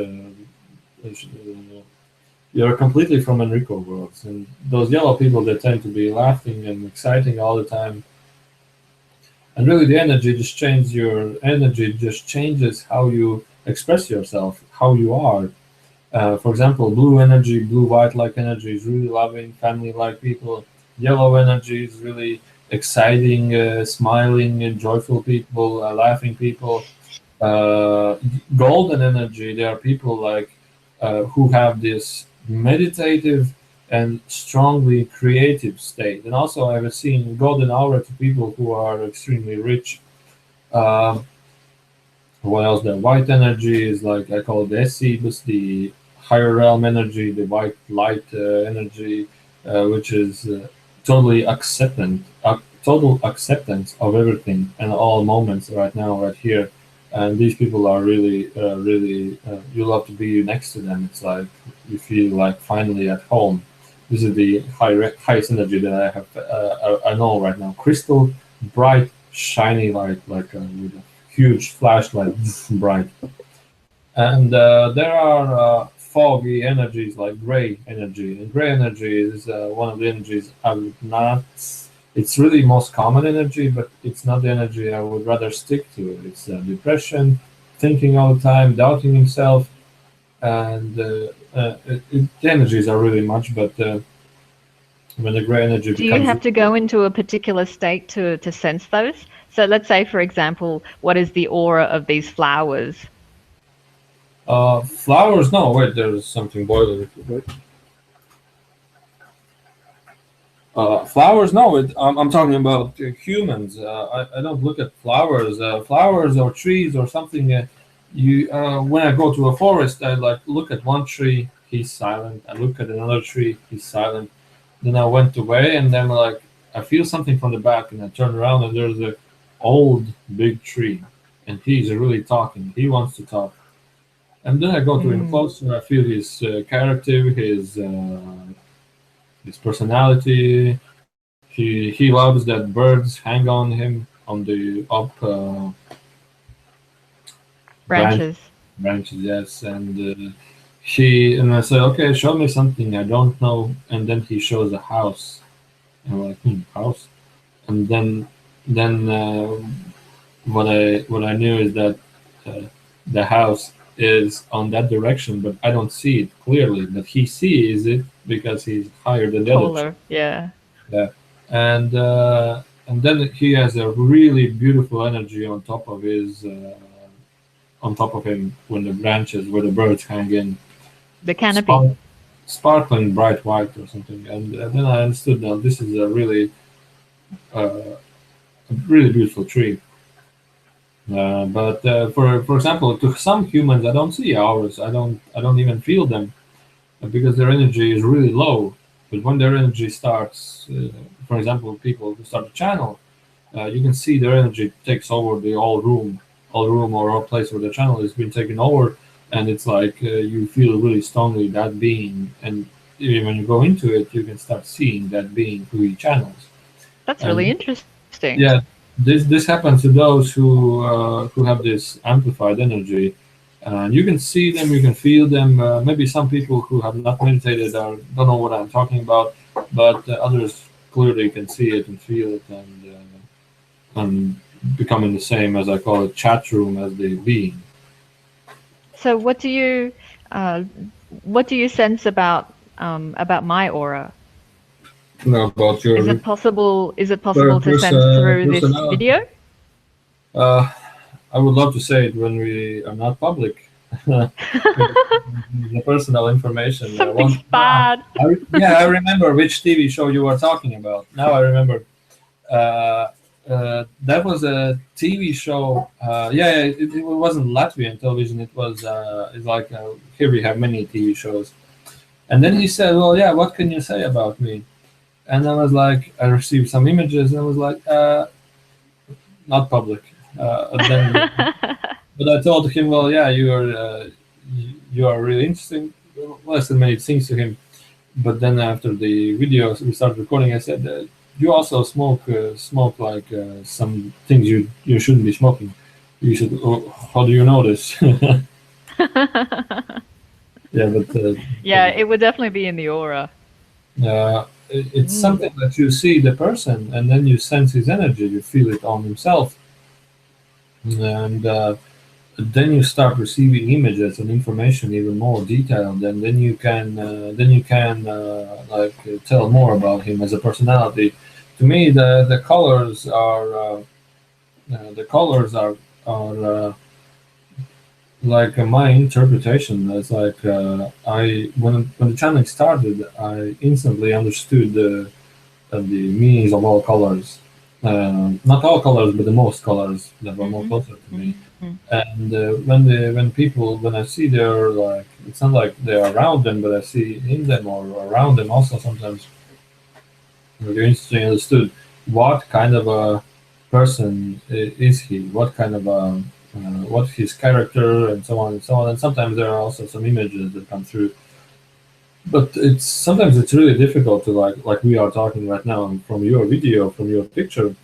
You're completely from Enrico Worlds, and those yellow people they tend to be laughing and exciting all the time, and really the energy just changes how you express yourself, how you are. For example, blue energy, blue white like energy is really loving, family like people. Yellow energy is really exciting, smiling, and joyful people, laughing people. uh, Golden energy, there are people like who have this meditative and strongly creative state. And also I've seen golden aura to people who are extremely rich. um, what else? The white energy is like I call it the Esibus, the higher realm energy, the white light energy, which is totally total acceptance of everything and all moments right now, right here. And these people are really, you love to be next to them. It's like you feel like finally at home. This is the highest energy that I have. I know right now. Crystal, bright, shiny light, like with a huge flashlight, bright. And there are foggy energies like gray energy. And gray energy is one of the energies I would not. It's really most common energy, but it's not the energy I would rather stick to. It's depression, thinking all the time, doubting himself, and the energies are really much. But when the gray energy Do you becomes have to go into a particular state to sense those? So let's say, for example, what is the aura of these flowers? flowers, no, wait, there's something boiling. Wait. Flowers, no. I'm talking about humans. I don't look at flowers. Flowers or trees or something. You When I go to a forest, I like look at one tree. He's silent. I look at another tree. He's silent. Then I went away, and then like I feel something from the back, and I turn around, and there's a old big tree, and he's really talking. He wants to talk. And then I go to him Mm. closer. I feel his character, his personality. He loves that birds hang on him on the up branch, Branches. branches. Yes, and I say, okay, show me something I don't know. And then he shows a house. And I'm like, house. And then what I knew is that uh, the house is on that direction, but I don't see it clearly. But he sees it because he's higher than the other. Taller. Yeah. Yeah, and then he has a really beautiful energy on top of him when the branches where the birds hang in, The canopy. spark, sparkling bright white or something. And then I understood that this is a really beautiful tree. But for example, to some humans, I don't see auras. I don't even feel them because their energy is really low. But when their energy starts, for example, people who start to channel, you can see their energy takes over the all room or all place where the channel has been taken over, and it's like you feel really strongly that being, and even when you go into it, you can start seeing that being who he channels. That's really And interesting. yeah, this happens to those who have this amplified energy, and you can see them, you can feel them. Maybe some people who have not meditated or don't know what I'm talking about, but others clearly can see it and feel it, and becoming the same as I call it chat room as the being. So uh, what do you sense about my aura? No, about Is your it possible? Is it possible to sense through this personality. video? Uh, I would love to say it when we are not public. The personal information. Something's bad. I remember which TV show you were talking about. Now I remember. Uh, that was a TV show. Yeah, it wasn't Latvian television. It was. It's like here we have many TV shows. And then he said, "Well, yeah, what can you say about me?" And I was like, I received some images, and I was like, not public. Then, but I told him, well, yeah, you are really interesting. Well, I said many things to him, but then after the video we started recording, I said, you also smoke like some things you shouldn't be smoking. You should. Oh, how do you know this? Yeah, but Yeah, it would definitely be in the aura. it's something that you see the person, and then you sense his energy. You feel it on himself, and then you start receiving images and information even more detailed, and then you can like tell more about him as a personality. To me, the colors are like my interpretation. It's like I when the channeling started, I instantly understood the meanings of all colors. Not all colors, but the most colors that were more closer to me. And when I see they're like, it's not like they're around them, but I see in them or around them also sometimes. Very interesting understood what kind of a person is he, what kind of a what his character and so on and so on. And sometimes there are also some images that come through, but it's sometimes it's really difficult to like we are talking right now from your video, from your picture,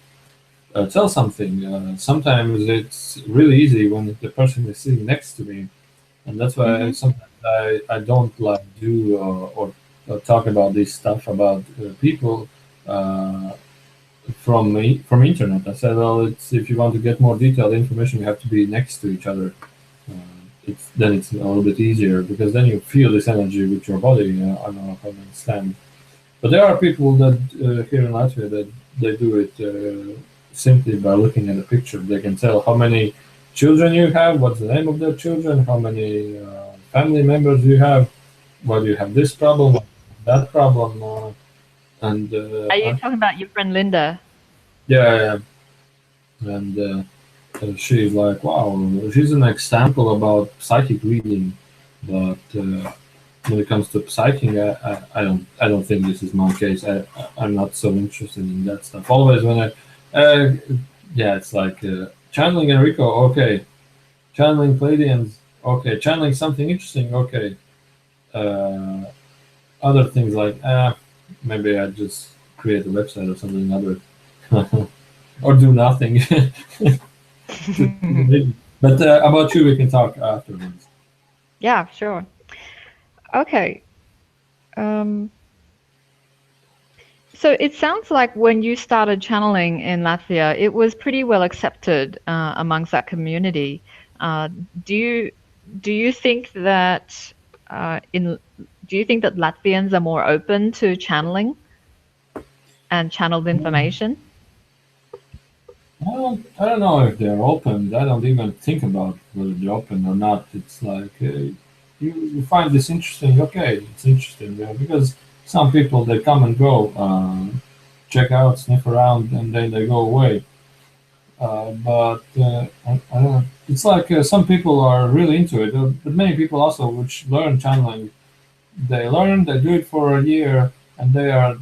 tell something. Sometimes it's really easy when the person is sitting next to me, and that's why sometimes I don't like do or talk about this stuff about people from internet. I said, well, it's if you want to get more detailed information, you have to be next to each other. It's a little bit easier because then you feel this energy with your body. I don't know how to understand, but there are people that here in Latvia that they do it simply by looking at a picture. They can tell how many children you have, what's the name of their children, how many family members you have, whether you have this problem, that problem, and Are you talking about your friend Linda? yeah, and she's like, wow, she's an example about psychic reading, but when it comes to psyching, I don't think this is my case. I'm not so interested in that stuff. Always when yeah, it's like channeling Enrico, okay, channeling Pleiadians, okay, channeling something interesting, okay. Other things like maybe I just create a website or something other, or do nothing. But about you, we can talk afterwards. Yeah, sure. Okay. So it sounds like when you started channeling in Latvia, it was pretty well accepted amongst that community. Do you think that do you think that Latvians are more open to channeling and channeled information? I don't know if they're open. I don't even think about whether they're open or not. It's like you find this interesting. Okay, it's interesting because some people they come and go, check out, sniff around, and then they go away. But I don't know. It's like some people are really into it, but many people also which learn channeling, they learn, they do it for a year, and they are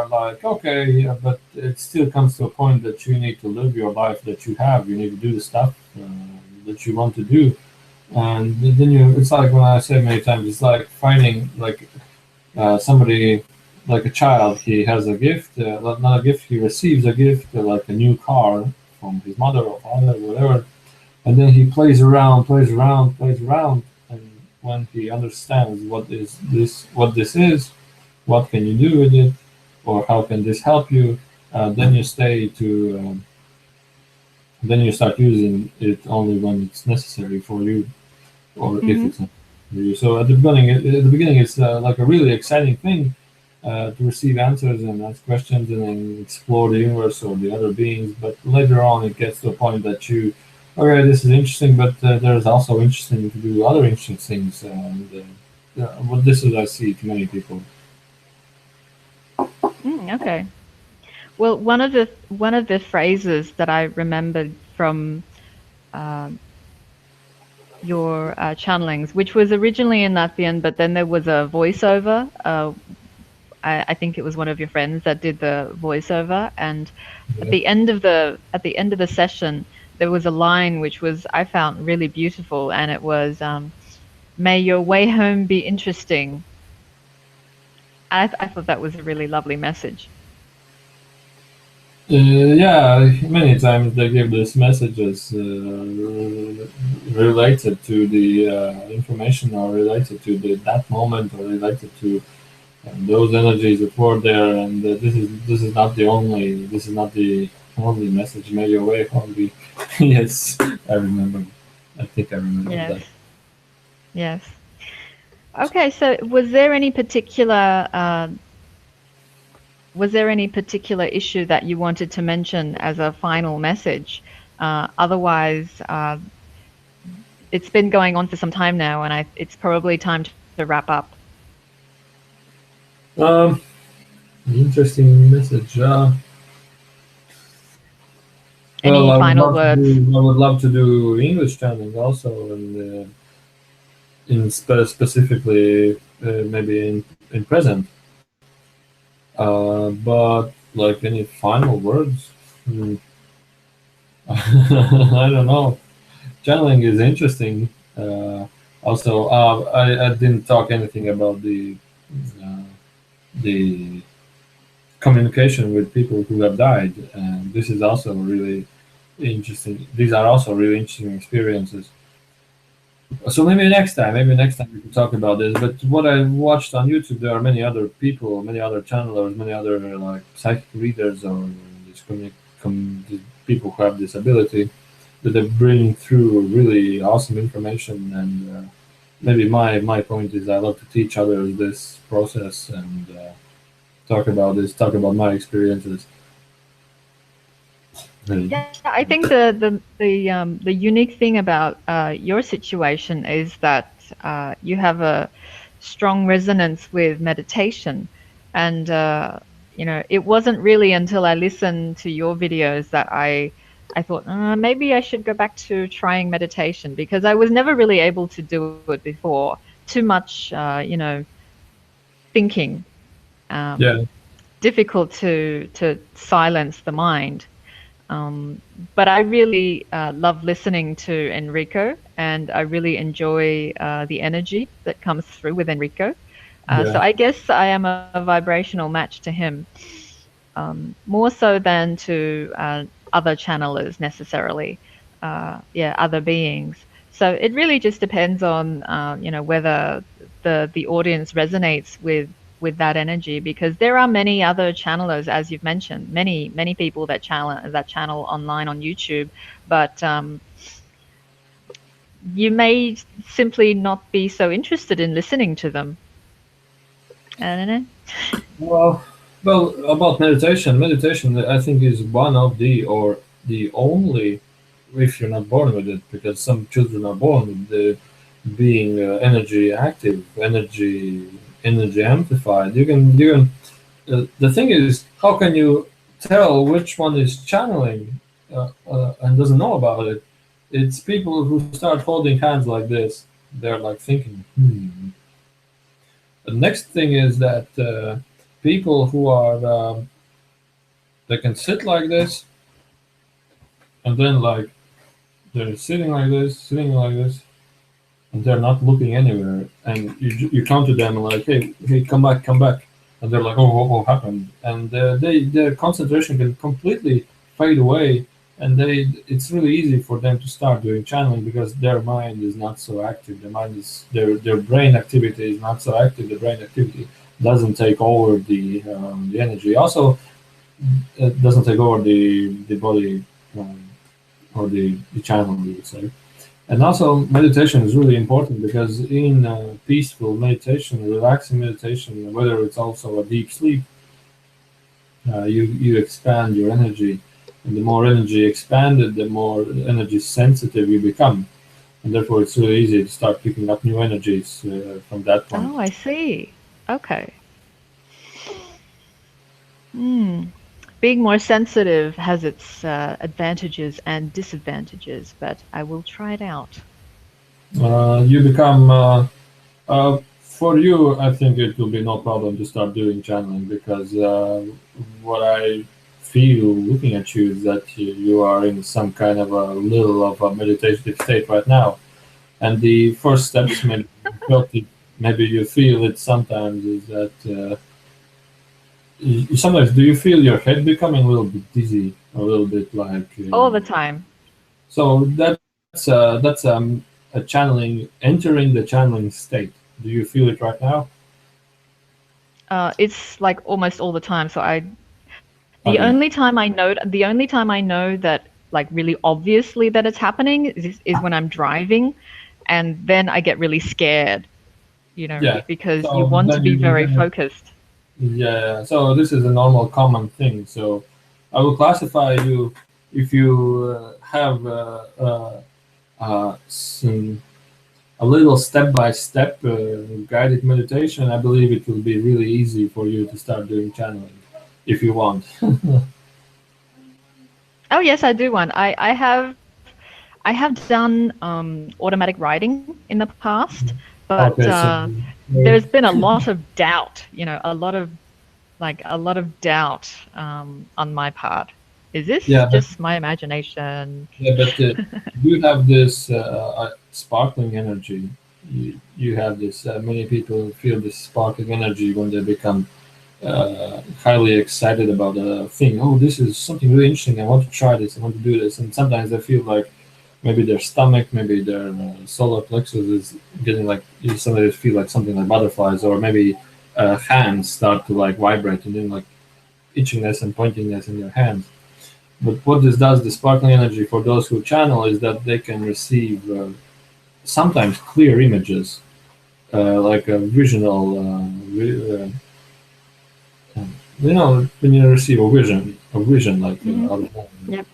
like, okay, yeah, but it still comes to a point that you need to live your life that you have. You need to do the stuff that you want to do, and then it's like when I say many times, it's like finding like somebody like a child. He has a gift, not a gift. He receives a gift, like a new car from his mother or father, whatever, and then he plays around, plays around, plays around, and when he understands what this is, what can you do with it, or how can this help you, then you stay to then you start using it only when it's necessary for you, or if it's not for you. So at the beginning it's like a really exciting thing to receive answers and ask questions and then explore the universe or the other beings. But later on, it gets to a point that okay, this is interesting, but there's also interesting to do other interesting things. Well, this is I see to many people. Okay. Well, one of the phrases that I remembered from your channelings, which was originally in Latvian, but then there was a voiceover I think it was one of your friends that did the voiceover, and at Yeah. the end of the session, there was a line which was I found really beautiful, and it was, "May your way home be interesting." I thought that was a really lovely message. Yeah, many times they give these messages related to the information, or related to that moment, or related to those energies that were there. And this is not the only message. May your way home be. Yes, I remember. I think I remember Yes, that. yes. Okay, so was there any particular issue that you wanted to mention as a final message? Otherwise, it's been going on for some time now, and it's probably time to wrap up. Um, Interesting message. Well, Any final words? I would love to do English channeling also, and specifically maybe in present. But like any final words, Hmm, I don't know. Channeling is interesting. Also, I didn't talk anything about uh, the communication with people who have died, and this is also really interesting. These are also really interesting experiences. So maybe next time we can talk about this. But what I watched on YouTube, there are many other people, many other channelers, many other like psychic readers, or these these people who have this ability that they bring through really awesome information. And maybe my point is I love to teach others this process, and talk about my experiences. And, Yeah, I think the unique thing about your situation is that you have a strong resonance with meditation, and it wasn't really until I listened to your videos that I thought maybe I should go back to trying meditation, because I was never really able to do it before. Too much, thinking, um, yeah, difficult to silence the mind. But I really love listening to Enrico, and I really enjoy the energy that comes through with Enrico. So yeah, I guess I am a vibrational match to him, more so than to other channelers necessarily. Yeah, other beings. So it really just depends on whether the audience resonates with that energy, because there are many other channelers, as you've mentioned, many people that channel online on YouTube, but you may simply not be so interested in listening to them. I don't know. Well, well, about meditation, meditation I think is one of or the only, if you're not born with it, because some children are born with the being energy active, energy amplified. The thing is, how can you tell which one is channeling and doesn't know about it? It's people who start holding hands like this. They're like thinking, hmm. The next thing is that people who are they can sit like this, and then like they're sitting like this, and they're not looking anywhere. And you come to them like, hey, come back, and they're like, oh, what happened? And their concentration can completely fade away, and it's really easy for them to start doing channeling because their mind is not so active. Their brain activity is not so active. The brain activity doesn't take over the energy. Also, it doesn't take over the body, um, or the channel, you would say. And also, meditation is really important because in peaceful meditation, relaxing meditation, whether it's also a deep sleep, you expand your energy, and the more energy expanded, the more energy sensitive you become, and therefore it's really easy to start picking up new energies from that point. Oh, I see. Okay. Hmm. Being more sensitive has its advantages and disadvantages, but I will try it out. You become for you, I think it will be no problem to start doing channeling because what I feel looking at you is that you are in some kind of a little of a meditative state right now, and the first steps maybe you feel it sometimes is that sometimes do you feel your head becoming a little bit dizzy, a little bit like All the time. so that's a channeling entering the channeling state. Do you feel it right now? It's like almost all the time. So Okay. the only time I know that like really obviously that it's happening is when I'm driving, and then I get really scared, Yeah. because you So want to then be you very then focused. yeah. So this is a normal common thing. So I will classify you if you have some a little step-by-step guided meditation. I believe it will be really easy for you to start doing channeling if you want. Oh yes, I do one. I have done automatic writing in the past, but Okay. So there's been a lot of doubt, a lot of doubt on my part. Is this yeah, but just my imagination? yeah, but you have this sparkling energy. You have this. Many people feel this sparkling energy when they become highly excited about a thing. Oh, this is something really interesting. I want to try this. I want to do this. And sometimes I feel like maybe their stomach, maybe their solar plexus is getting like you suddenly feel like something like butterflies, or maybe hands start to like vibrate and then like itchiness and pointiness in your hands. But what this does, the sparkling energy for those who channel, is that they can receive sometimes clear images, like a visual. When you receive a vision like Hmm. out of heaven. Yep.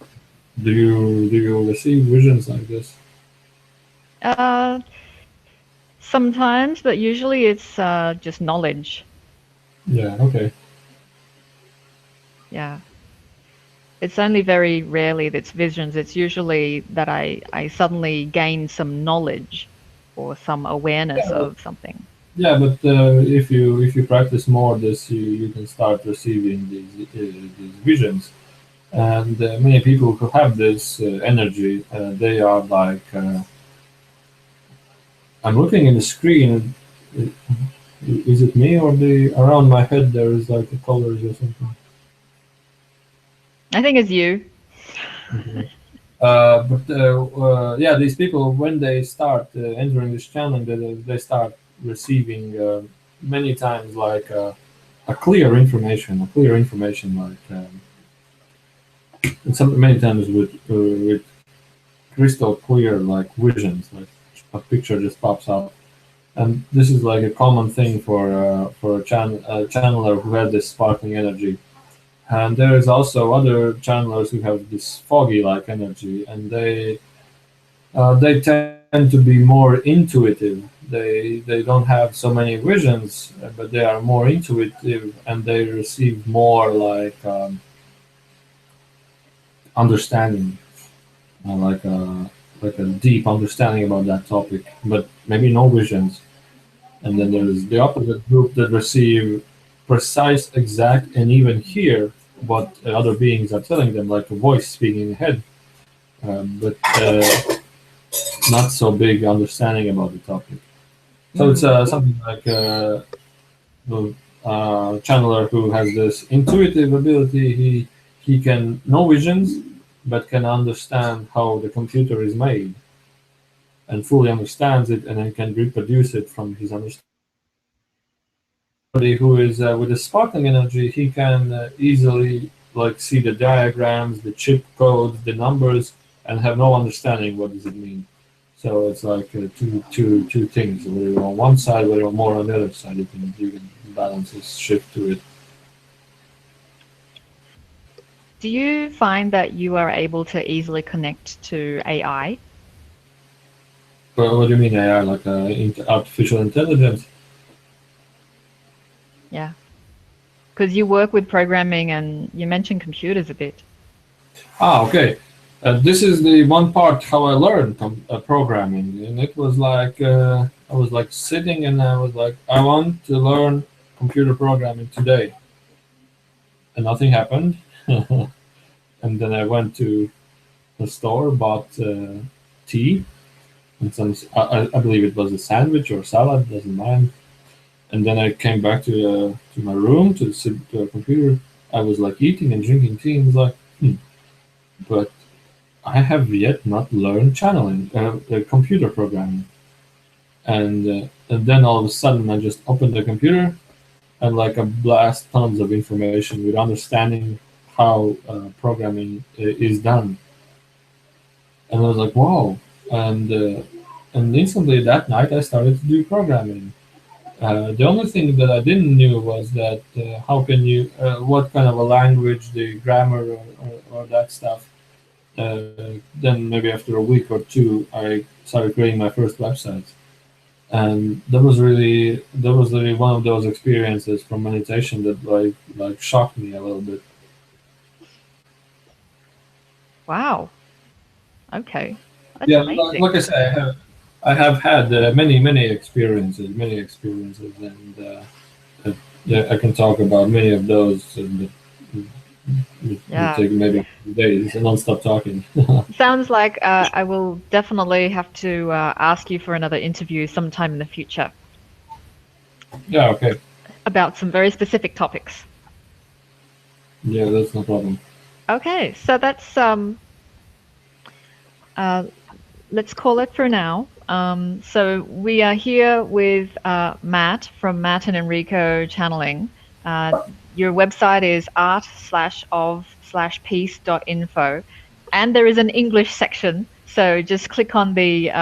Do you receive visions like this? Uh, Sometimes, but usually it's just knowledge. Yeah. Okay. Yeah. It's only very rarely that's visions. It's usually that I suddenly gain some knowledge or some awareness Yeah. of something. Yeah, but if you practice more this, you can start receiving these visions. And many people who have this energy, they are like I'm looking in the screen. Is it me or the around my head there is like a colors or something? I think it's you. Okay. But yeah, these people when they start entering this channel, they start receiving many times like a clear information like and some many times with crystal clear like visions, like a picture just pops up. And this is like a common thing for a channeler who has this sparkling energy. And there is also other channelers who have this foggy like energy, and they tend to be more intuitive. They don't have so many visions, but they are more intuitive, and they receive more understanding, like a deep understanding about that topic, but maybe no visions. And then there's the opposite group that receive precise, exact, and even hear what other beings are telling them, like a voice speaking ahead, but not so big understanding about the topic. So it's Mm. something like the channeler who has this intuitive ability. He can know visions, but can understand how the computer is made and fully understands it, and then can reproduce it from his understanding. Somebody who is with a sparkling energy, he can easily like see the diagrams, the chip codes, the numbers, and have no understanding what does it mean. So it's like two things. Whether you're on one side, whether you're more on the other side, you can balance this shift to it. Do you find that you are able to easily connect to AI? But what do you mean AI? Like artificial intelligence? Yeah. Because you work with programming and you mentioned computers a bit. Ah, okay. This is the one part how I learned programming, and it was like I was like sitting and I was like, I want to learn computer programming today, and nothing happened. And then I went to the store, bought tea and some. I believe it was a sandwich or salad, doesn't mind. And then I came back to my room to sit to a computer. I was like eating and drinking tea, and was like, but I have yet not learned channeling, computer programming. And then all of a sudden, I just opened the computer and like a blast tons of information with understanding how programming is done. And I was like, wow. And instantly that night, I started to do programming. The only thing that I didn't knew was that how can you, what kind of a language, the grammar, or that stuff. Then maybe after a week or two, I started creating my first website, and that was really one of those experiences from meditation that like shocked me a little bit. Wow. Okay. That's Yeah, amazing. like I say, I have had many experiences, and yeah, I can talk about many of those. And it would Yeah. take maybe days and non-stop talking. Sounds like I will definitely have to ask you for another interview sometime in the future Yeah, okay. about some very specific topics. Yeah, that's no problem. Okay, so that's uh, let's call it for now. So we are here with Matt from Matt and Enrico Channeling. Your website is art/of/peace.info, and there is an English section. So just click on the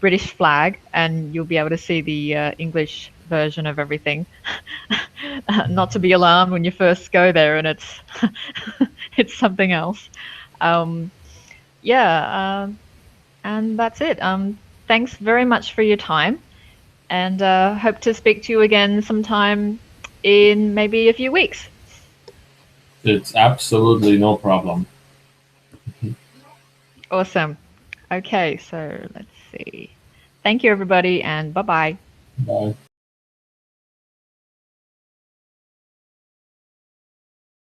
British flag, and you'll be able to see the English version of everything. Not to be alarmed when you first go there and it's it's something else. Um, yeah, and that's it. Thanks very much for your time, and hope to speak to you again sometime in maybe a few weeks. It's absolutely no problem. Awesome. Okay, so let's see. Thank you, everybody, and bye bye. Bye.